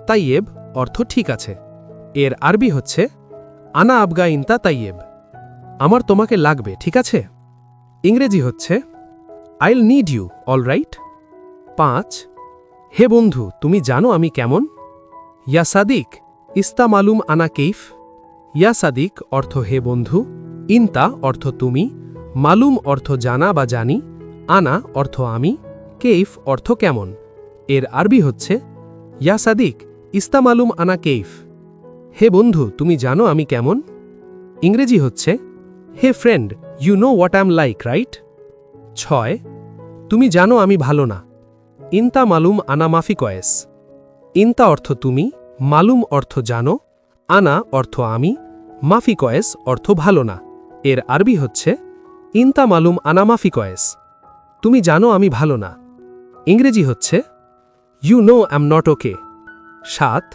তাইয়েব অর্থ ঠিক আছে। এর আরবি হচ্ছে আনা আবগা ইনতা তাইয়েব, আমার তোমাকে লাগবে, ঠিক আছে। ইংরেজি হচ্ছে আইল নিড ইউ, অল রাইট। 5 হে বন্ধু তুমি জানো আমি কেমন। ইয়া সাদিক ইস্তা মালুম আনা কেইফ। ইয়া সাদিক অর্থ হে বন্ধু, ইনতা অর্থ তুমি, মালুম অর্থ জানা বা জানি, আনা অর্থ আমি, কেইফ অর্থ কেমন। এর আরবি হচ্ছে ইয়া সাদিক ইস্তা মালুম আনা কেইফ, হে বন্ধু তুমি জানো আমি কেমন। ইংরেজি হচ্ছে hey friend you know what I am like, right. 6 তুমি জানো আমি ভালো না। ইনতা মালুম আনা মাফি কয়েস। ইনতা অর্থ তুমি, মালুম অর্থ জানো, আনা অর্থ আমি, মাফি কয়েস অর্থ ভালো না। এর আরবি হচ্ছে ইনতা মালুম আনা মাফি কয়েস, তুমি জানো আমি ভালো না। ইংরেজি হচ্ছে you know I am not okay. 7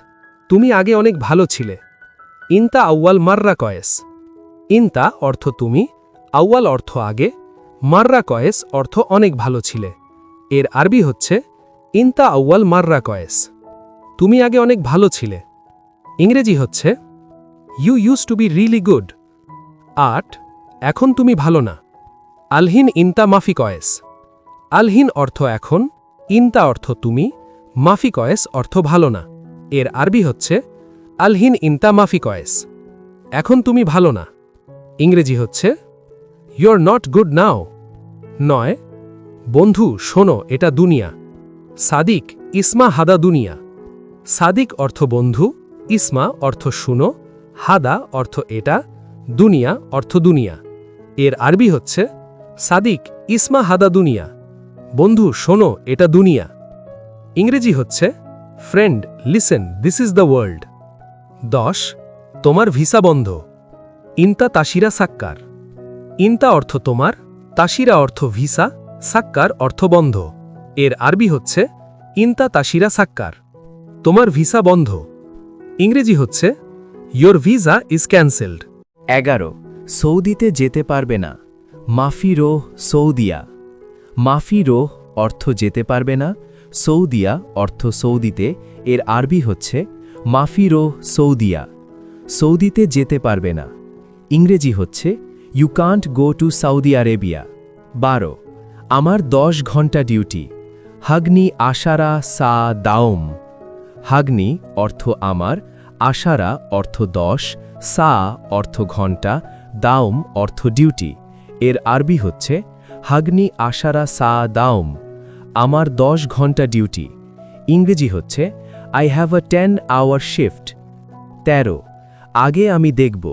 তুমি আগে অনেক ভালো ছিলে। ইনতা আউয়াল মাররা কয়েস। ইনতা অর্থ তুমি, আউয়াল অর্থ আগে, মাররা কয়েস অর্থ অনেক ভালো ছিলে। এর আরবি হচ্ছে ইনতা আউয়াল মাররা কয়েস, তুমি আগে অনেক ভালো ছিলে। ইংরেজি হচ্ছে you use to be really good. 8 এখন তুমি ভালো না। আলহিন ইনতা মাফি কয়েস। আলহিন অর্থ এখন, ইনতা অর্থ তুমি, মাফি কয়েস অর্থ ভালো না। এর আরবি হচ্ছে আলহিন ইনতা মাফি কয়েস, এখন তুমি ভালো না। ইংরেজি হচ্ছে ইউর নট গুড নাও। 9 বন্ধু শোনো এটা দুনিয়া। সাদিক ইসমা হাদা দুনিয়া। সাদিক অর্থ বন্ধু, ইসমা অর্থ শুনো, হাদা অর্থ এটা, দুনিয়া অর্থ দুনিয়া। এর আরবি হচ্ছে সাদিক ইসমা হাদা দুনিয়া, বন্ধু শোনো এটা দুনিয়া। ইংরেজি হচ্ছে friend listen this is the world. 10 তোমার ভিসা বন্ধ। ইনতা তাসিরা সাক্কার। ইনতা অর্থ তোমার, তাসিরা অর্থ ভিসা, সাক্কার অর্থ বন্ধ। এর আরবি হচ্ছে ইনতা তাসিরা সাক্কার, তোমার ভিসা বন্ধ। ইংরেজি হচ্ছে ইয়োর ভিসা ইজ ক্যান্সেলড। 11 সৌদিতে যেতে পারবে না মাফি রোহ সৌদিয়া মাফি রোহ অর্থ যেতে পারবে না সৌদিয়া অর্থ সৌদিতে এর আরবি হচ্ছে মাফি রোহ সৌদিয়া সৌদিতে যেতে পারবে না ইংরেজি হচ্ছে you can't go to Saudi Arabia 12 আমার 10 ঘন্টা ডিউটি হাগনি আশারা সা দাওম হাগনি অর্থ আমার আশারা অর্থ 10 সা অর্থ ঘন্টা দাওম অর্থ ডিউটি এর আরবি হচ্ছে হাগনি আশারা সা দাওম আমার 10 ঘন্টা ডিউটি ইংরেজি হচ্ছে I have a 10 hour shift 13 আগে আমি দেখব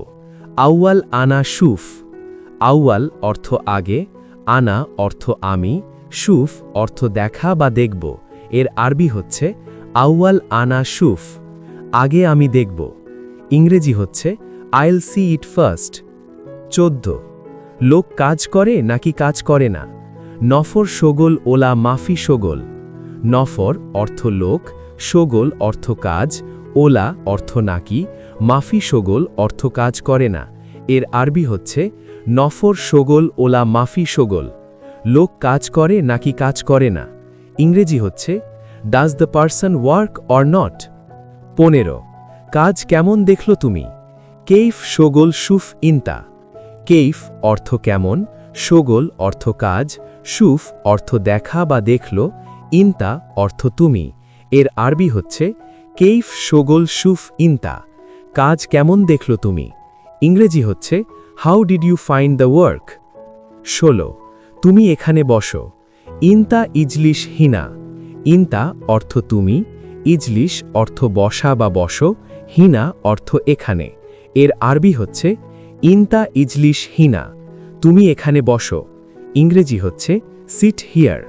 আউয়াল আনা শুফ আউয়াল অর্থ আগে আনা অর্থ আমি শুফ অর্থ দেখা বা দেখব এর আরবি হচ্ছে আউয়াল আনা শুফ আগে আমি দেখব ইংরেজি হচ্ছে আইল সি ইট ফার্স্ট 14 লোক কাজ করে নাকি কাজ করে না নফর শোগল ওলা মাফি শোগল নফর অর্থ লোক শোগল অর্থ কাজ ওলা অর্থ নাকি মাফি শোগল অর্থ কাজ করে না এর আরবি হচ্ছে নফর শোগল ওলা মাফি শোগল লোক কাজ করে নাকি কাজ করে না ইংরেজি হচ্ছে does the person work or not 15 কাজ কেমন দেখল তুমি কেইফ শোগল শুফ ইনতা কেইফ অর্থ কেমন শোগল অর্থ কাজ শুফ অর্থ দেখা বা দেখল ইনতা অর্থ তুমি এর আরবি হচ্ছে কেইফ শোগল শুফ ইনতা কাজ কেমন দেখল তুমি ইংরেজি হচ্ছে how did you find the work 16 তুমি এখানে বসো ইনতা ইজলিশ হিনা ইনতা অর্থ তুমি ইজলিশ অর্থ বসা বা বসো হিনা অর্থ এখানে এর আরবি হচ্ছে ইনতা ইজলিশ হিনা তুমি এখানে বসো ইংরেজি হচ্ছে সিট হিয়ার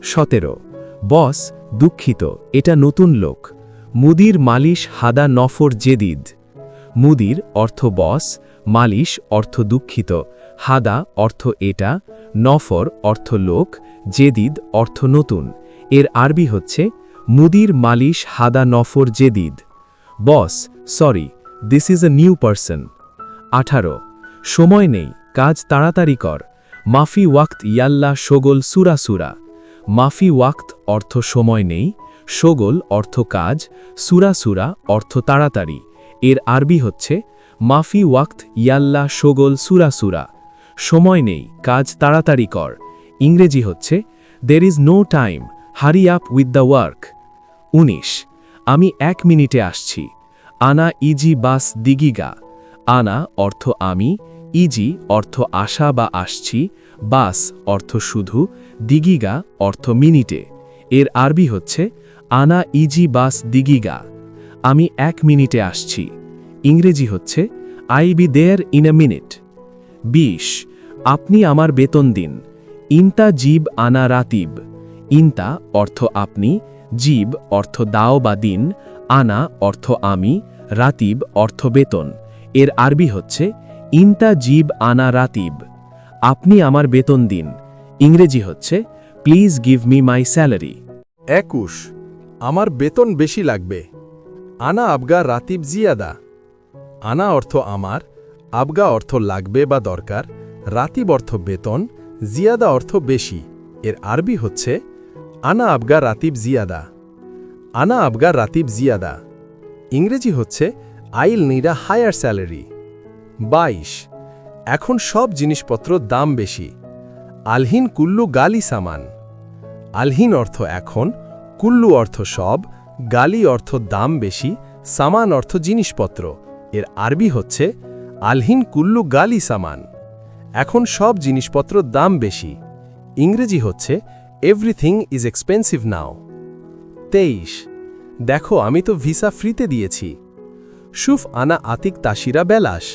17 বস দুঃখিত এটা নতুন লোক মুদির মালিশ হাদা নফর জেদিদ মুদির অর্থ বস মালিশ অর্থ দুঃখিত হাদা অর্থ এটা নফর অর্থ লোক জেদিদ অর্থ নতুন এর আরবি হচ্ছে মুদির মালিশ হাদা নফর জেদিদ boss sorry this is a new person 18 সময় নেই কাজ তাড়াতাড়ি কর মাফি ওয়াক্ত ইয়াল্লা শোগল সুরা সুরা মাফি ওয়াক্ত অর্থ সময় নেই শোগল অর্থ কাজ সুরা সুরা অর্থ তাড়াতাড়ি এর আরবি হচ্ছে মাফি ওয়াক্ত ইয়াল্লা শোগল সুরা সুরা সময় নেই কাজ তাড়াতাড়ি কর ইংরেজি হচ্ছে there is no time hurry up with the work 19 আমি 1 মিনিটে আসছি আনা ইজি বাস দিগিগা আনা অর্থ আমি ইজি অর্থ আসা বা আসছি বাস অর্থ শুধু দিগিগা অর্থ মিনিটে এর আরবি হচ্ছে আনা ইজি বাস দিগিগা আমি 1 মিনিটে আসছি ইংরেজি হচ্ছে I be there in a minute 20 আপনি আমার বেতন দিন ইনতা জিব আনা রাতিব ইনতা অর্থ আপনি জিব অর্থ দাও বা দিন আনা অর্থ আমি রাতিব অর্থ বেতন এর আরবি হচ্ছে ইনতা জিব আনা রাতিব আপনি আমার বেতন দিন ইংরেজি হচ্ছে please give me my salary 21 আমার বেতন বেশি লাগবে আনা আবগা রাতিব জিয়াদা আনা অর্থ আমার আবগা অর্থ লাগবে বা দরকার রাতিব অর্থ বেতন জিয়াদা অর্থ বেশি এর আরবি হচ্ছে আনা আবগা রাতিব জিয়াদা আনা আবগা রাতিব জিয়াদা ইংরেজি হচ্ছে আইল নিড আ হায়ার স্যালারি 22 এখন সব জিনিসপত্র দাম বেশি আলহিন কুল্লু গালি সামান আলহিন অর্থ এখন কুল্লু অর্থ সব গালি অর্থ দাম বেশি সামান অর্থ জিনিসপত্র এর আরবি হচ্ছে আলহিন কুল্লু গালি সামান এখন সব জিনিসপত্র দাম বেশি ইংরেজি হচ্ছে এভরিথিং ইজ এক্সপেন্সিভ নাও 23 দেখো আমি তো ভিসা ফ্রিতে দিয়েছি শুফ আনা আতিক তাসিরা বেলাস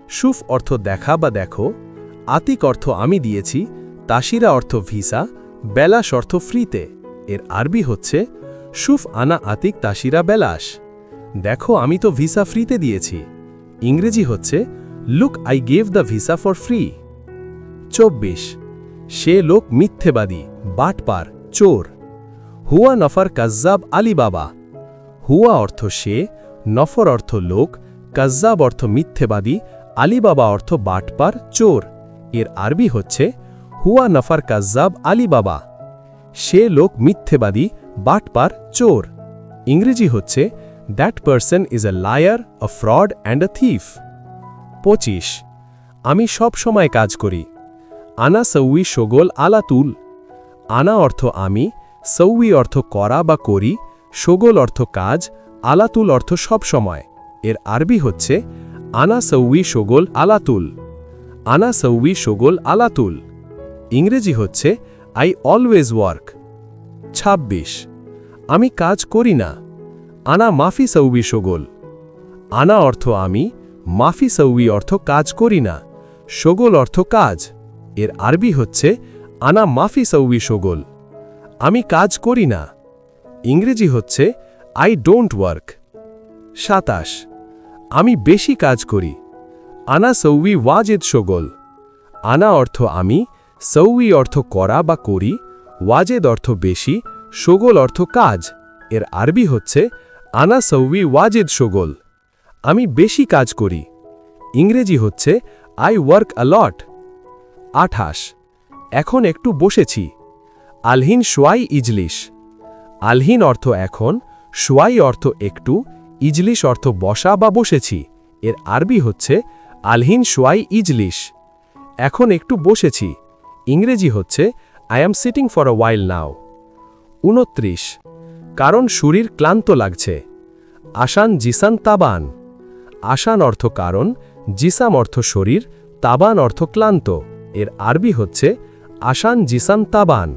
শুফ অর্থ দেখা বা দেখো আতিক অর্থ আমি দিয়েছি তাসিরা অর্থ ভিসা বেলাস অর্থ ফ্রিতে এর আরবি হচ্ছে শুফ আনা আতিক তাসিরা বেলাস দেখো আমি তো ভিসা ফ্রিতে দিয়েছি ইংরেজি হচ্ছে look I gave the visa for free 24 সে লোক মিথ্যেবাদী বাটপার চোর হুয়া নফর কাজ্জাব আলী বাবা হুয়া অর্থ সে নফর অর্থ লোক কাজ্জাব অর্থ মিথ্যেবাদী আলিবাবা অর্থ বাটপার চোর, এর আরবি হচ্ছে হুয়া নফার কাজ্জাব আলিবাবা। সে লোক মিথ্যেবাদী, বাটপার, চোর। ইংরেজি হচ্ছে that person is a liar, a fraud and a thief. 25 আমি সব সময় কাজ করি। আনা সৌই শোগল আলাতুল। আনা অর্থ আমি, সৌই অর্থ করা বা করি, শোগল অর্থ কাজ, আলাতুল অর্থ সব সময়। এর আরবি হচ্ছে আনা সৌই শোগল আলাতুল। আনা সৌই শোগল আলাতুল। ইংরেজি হচ্ছে আই অলওয়েজ ওয়ার্ক। 26 আমি কাজ করি না। আনা মাফি সৌই শোগল। আনা অর্থ আমি, মাফি সৌই অর্থ কাজ করি না, শোগল অর্থ কাজ। এর আরবি হচ্ছে আনা মাফি সৌই শোগল। আমি কাজ করি না। ইংরেজি হচ্ছে আই ডোন্ট ওয়ার্ক। 27 আমি বেশি কাজ করি। আনা সৌই ওয়াজেদ শোগল। আনা অর্থ আমি, সৌই অর্থ করা বা করি, ওয়াজেদ অর্থ বেশি, শোগল অর্থ কাজ। এর আরবি হচ্ছে আনা সৌই ওয়াজেদ শোগল। আমি বেশি কাজ করি। ইংরেজি হচ্ছে আই ওয়ার্ক আ লট। 28 এখন একটু বসেছি। আলহিন শোয়াই ইজলিশ। আলহিন অর্থ এখন, শোয়াই অর্থ একটু, ইজলিশ অর্থ বসা বা বসেছি। এর আরবি হচ্ছে আলহিন শোয়াই ইজলিশ। এখন একটু বসেছি। ইংরেজি হচ্ছে I am sitting for a while now. 29 কারণ শরীর ক্লান্ত লাগছে। আসান জিসান তাবান। আসান অর্থ কারণ, জিসাম অর্থ শরীর, তাবান অর্থ ক্লান্ত। এর আরবি হচ্ছে আসান জিসান তাবান।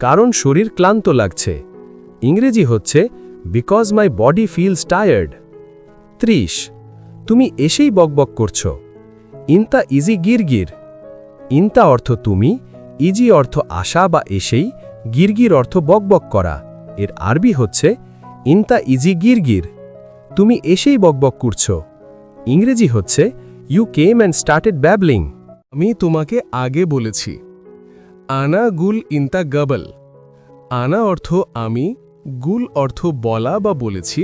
কারণ শরীর ক্লান্ত লাগছে। ইংরেজি হচ্ছে because my body feels tired. 30 তুমি এসেই বকবক করছো। ইনতা ইজি গিরগির। ইনতা অর্থ তুমি, ইজি অর্থ আশা বা এসেই, গিরগির অর্থ বকবক করা। এর আরবি হচ্ছে ইনতা ইজি গিরগির। তুমি এসেই বকবক করছো। ইংরেজি হচ্ছে you came and started babbling. আমি তোমাকে আগে বলেছি। আনা গুল ইন্তা গাবল। আনা অর্থ আমি, গুল অর্থ বলা বা বলেছি,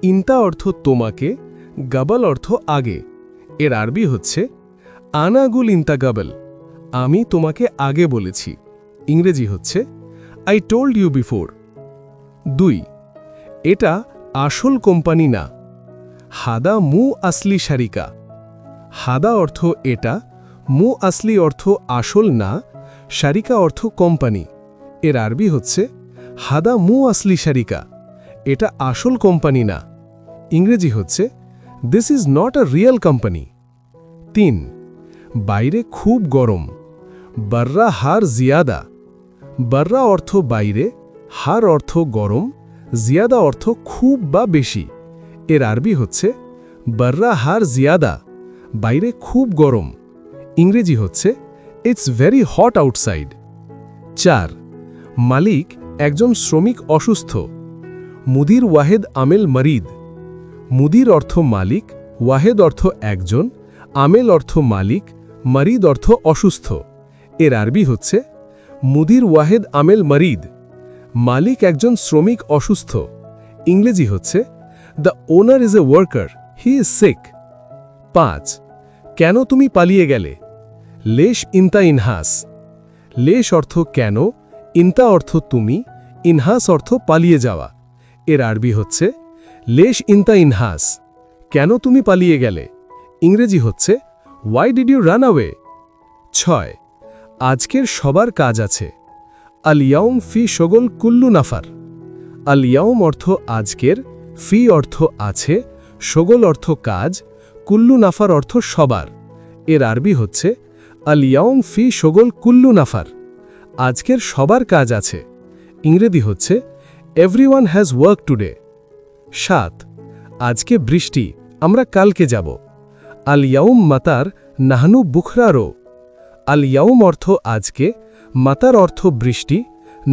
ইন্তা অর্থ তোমাকে, গাবল অর্থ আগে। এর আরবি হচ্ছে আনা গুল ইন্তা গাবল। আমি তোমাকে আগে বলেছি। ইংরেজি হচ্ছে আই টোল্ড ইউ বিফোর। 2 এটা আসল কোম্পানি না। হাদা মু আসলি শারিকা। হাদা অর্থ এটা, মু আসলি অর্থ আসল না, শারিকা অর্থ কোম্পানি। এর আরবি হচ্ছে হাদা মু আসলি শারিকা। এটা আসল কোম্পানি না। ইংরেজি হচ্ছে this is not a real company. 3 বাইরে খুব গরম। বর্রা হার জিয়াদা। বর্রা অর্থ বাইরে, হার অর্থ গরম, জিয়াদা অর্থ খুব বা বেশি। এর আরবি হচ্ছে বর্রা হার জিয়াদা। বাইরে খুব গরম। ইংরেজি হচ্ছে ইটস ভেরি হট আউটসাইড। 4 মালিক একজন শ্রমিক অসুস্থ। মুদির ওয়াহেদ আমেল মরিদ। মুদির অর্থ মালিক, ওয়াহেদ অর্থ একজন, আমেল অর্থ মালিক, মরিদ অর্থ অসুস্থ। এর আরবি হচ্ছে মুদির ওয়াহেদ আমেল মরিদ। মালিক একজন শ্রমিক অসুস্থ। ইংরেজি হচ্ছে the owner is a worker, he is sick. 5 কেন তুমি পালিয়ে গেলে। লেশ ইনতা ইনহাস। লেশ অর্থ কেন, ইনতা অর্থ তুমি, ইনহাস অর্থ পালিয়ে যাওয়া। এর আরবি হচ্ছে লেশ ইনতা ইনহাস। কেন তুমি পালিয়ে গেলে। ইংরেজি হচ্ছে why did you run away. 6 আজকের সবার কাজ আছে। আল ইয়াউম ফি শগল কুল্লু নাফার। আল ইয়াউম অর্থ আজকের, ফি অর্থ আছে, শগল অর্থ কাজ, কুল্লু নাফার অর্থ সবার। এর আরবি হচ্ছে আল ইয়াউম ফি শগল কুল্লু নাফার। আজকের সবার কাজ আছে। ইংরেজি হচ্ছে এভরিওয়ান হ্যাজ ওয়ার্ক টুডে। 7 আজকে বৃষ্টি, আমরা কালকে যাব। আল ইয়াউম মাতার নাহনু বুখরারো। আল ইয়াউম অর্থ আজকে, মাতার অর্থ বৃষ্টি,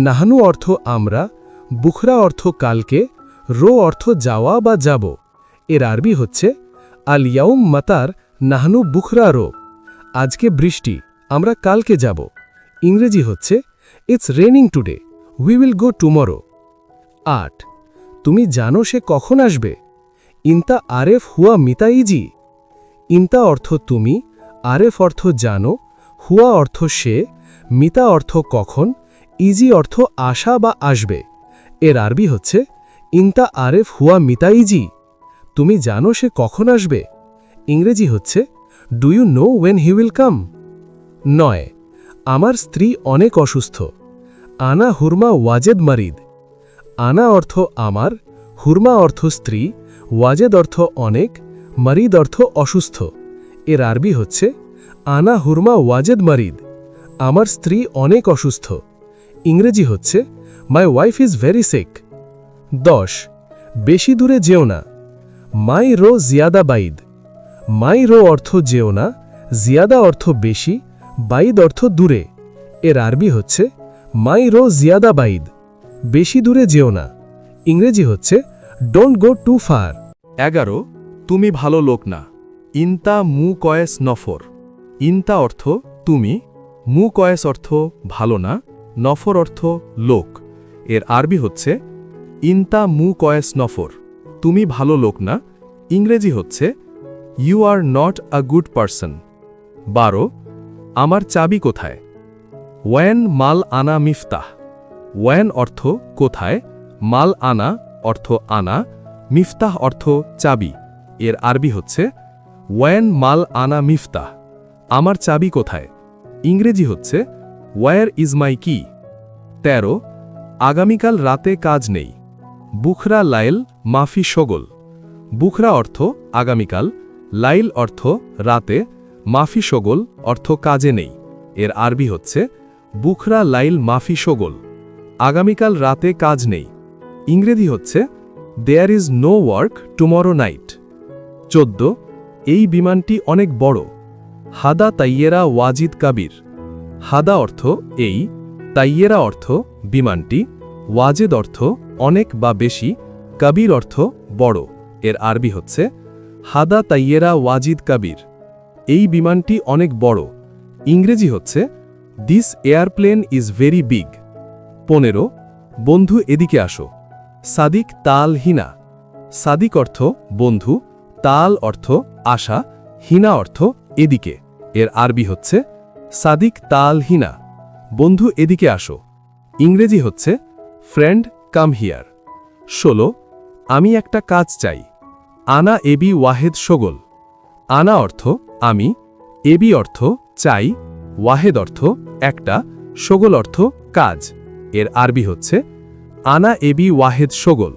নাহনু অর্থ আমরা, বুখরা অর্থ কালকে, রো অর্থ যাওয়া বা যাব। এর আরবি হচ্ছে আল ইয়াউম মাতার নাহনু বুখরারো। আজকে বৃষ্টি, আমরা কালকে যাব। ইংরেজি হচ্ছে it's raining today, we will go tomorrow. 8 তুমি জানো সে কখন আসবে। ইনতা আরেফ হুয়া মিতা ইজি। ইন্তা অর্থ তুমি, আরেফ অর্থ জানো, হুয়া অর্থ সে, মিতা অর্থ কখন, ইজি অর্থ আসা বা আসবে। এর আরবি হচ্ছে ইন্তা আরেফ হুয়া মিতা ইজি। তুমি জানো সে কখন আসবে। ইংরেজি হচ্ছে do you know when he will come. 9 আমার স্ত্রী অনেক অসুস্থ। আনা হুরমা ওয়াজেদ মারিদ। আনা অর্থ আমার, হুরমা অর্থ স্ত্রী, ওয়াজেদ অর্থ অনেক, মারিদ অর্থ অসুস্থ। এর আরবি হচ্ছে আনা হুরমা ওয়াজেদ মারিদ। আমার স্ত্রী অনেক অসুস্থ। ইংরেজি হচ্ছে my wife is very sick. 10 বেশি দূরে যেও না। মাই রো জিয়াদা বাইদ। মাই রো অর্থ যেও না, জিয়াদা অর্থ বেশি, বাইদ অর্থ দূরে। এর আরবি হচ্ছে মাই রো জিয়াদা বাইদ। বেশি দূরে যেও না। ইংরেজি হচ্ছে ডোন্ট গো টু ফার। 11 তুমি ভালো লোক না। ইন্তা মু কয়েস নফর। ইন্তা অর্থ তুমি, মু কয়েস অর্থ ভালো না, নফর অর্থ লোক। এর আরবি হচ্ছে ইন্তা মু কয়েস নফর। তুমি ভালো লোক না। ইংরেজি হচ্ছে you are not a good person. 12 আমার চাবি কোথায়। ওয়েন মাল আনা মিফতাহ। ওয়েন অর্থ কোথায়, মাল আনা অর্থ আনা, মিফতাহ অর্থ চাবি। এর আরবি হচ্ছে ওয়েন মাল আনা মিফতাহ। আমার চাবি কোথায়। ইংরেজি হচ্ছে ওয়্যার ইজ মাই কি। 13 আগামীকাল রাতে কাজ নেই। বুখরা লাইল মাফি শগল। বুখরা অর্থ আগামীকাল, লাইল অর্থ রাতে, মাফি শগল অর্থ কাজে নেই। এর আরবি হচ্ছে বুখরা লাইল মাফি শগল। আগামীকাল রাতে কাজ নেই। ইংরেজি হচ্ছে there is no work tomorrow night. 14 এই বিমানটি অনেক বড়। হাদা তাইয়েরা ওয়াজিদ কাবির। হাদা অর্থ এই, তাইয়েরা অর্থ বিমানটি, ওয়াজেদ অর্থ অনেক বা বেশি, কাবির অর্থ বড়। এর আরবি হচ্ছে হাদা তাইয়েরা ওয়াজিদ কাবির। এই বিমানটি অনেক বড়। ইংরেজি হচ্ছে this airplane is very big. 15 বন্ধু এদিকে আসো। সাদিক তাল হিনা। সাদিক অর্থ বন্ধু, তাল অর্থ আশা, হিনা অর্থ এদিকে। এর আরবি হচ্ছে সাদিক তাল হিনা। বন্ধু এদিকে আসো। ইংরেজি হচ্ছে ফ্রেন্ড কাম হিয়ার। 16 আমি একটা কাজ চাই। আনা এবি ওয়াহেদ শগল। আনা অর্থ আমি, এবি অর্থ চাই, ওয়াহেদ অর্থ একটা, শগল অর্থ কাজ। এর আরবি হচ্ছে আনা এবি ওয়াহেদ শগল।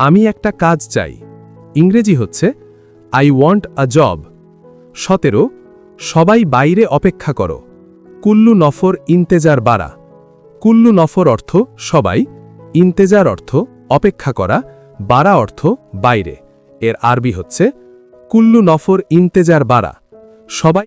আমি একটা কাজ চাই। ইংরেজি হচ্ছে আই ওয়ান্ট আ জব। 17 সবাই বাইরে অপেক্ষা করো। কুল্লু নফর ইন্তেজার বাড়া। কুল্লু নফর অর্থ সবাই, ইন্তেজার অর্থ অপেক্ষা করা, বাড়া অর্থ বাইরে। এর আরবি হচ্ছে কুল্লু নফর ইন্তেজার বাড়া। সবাই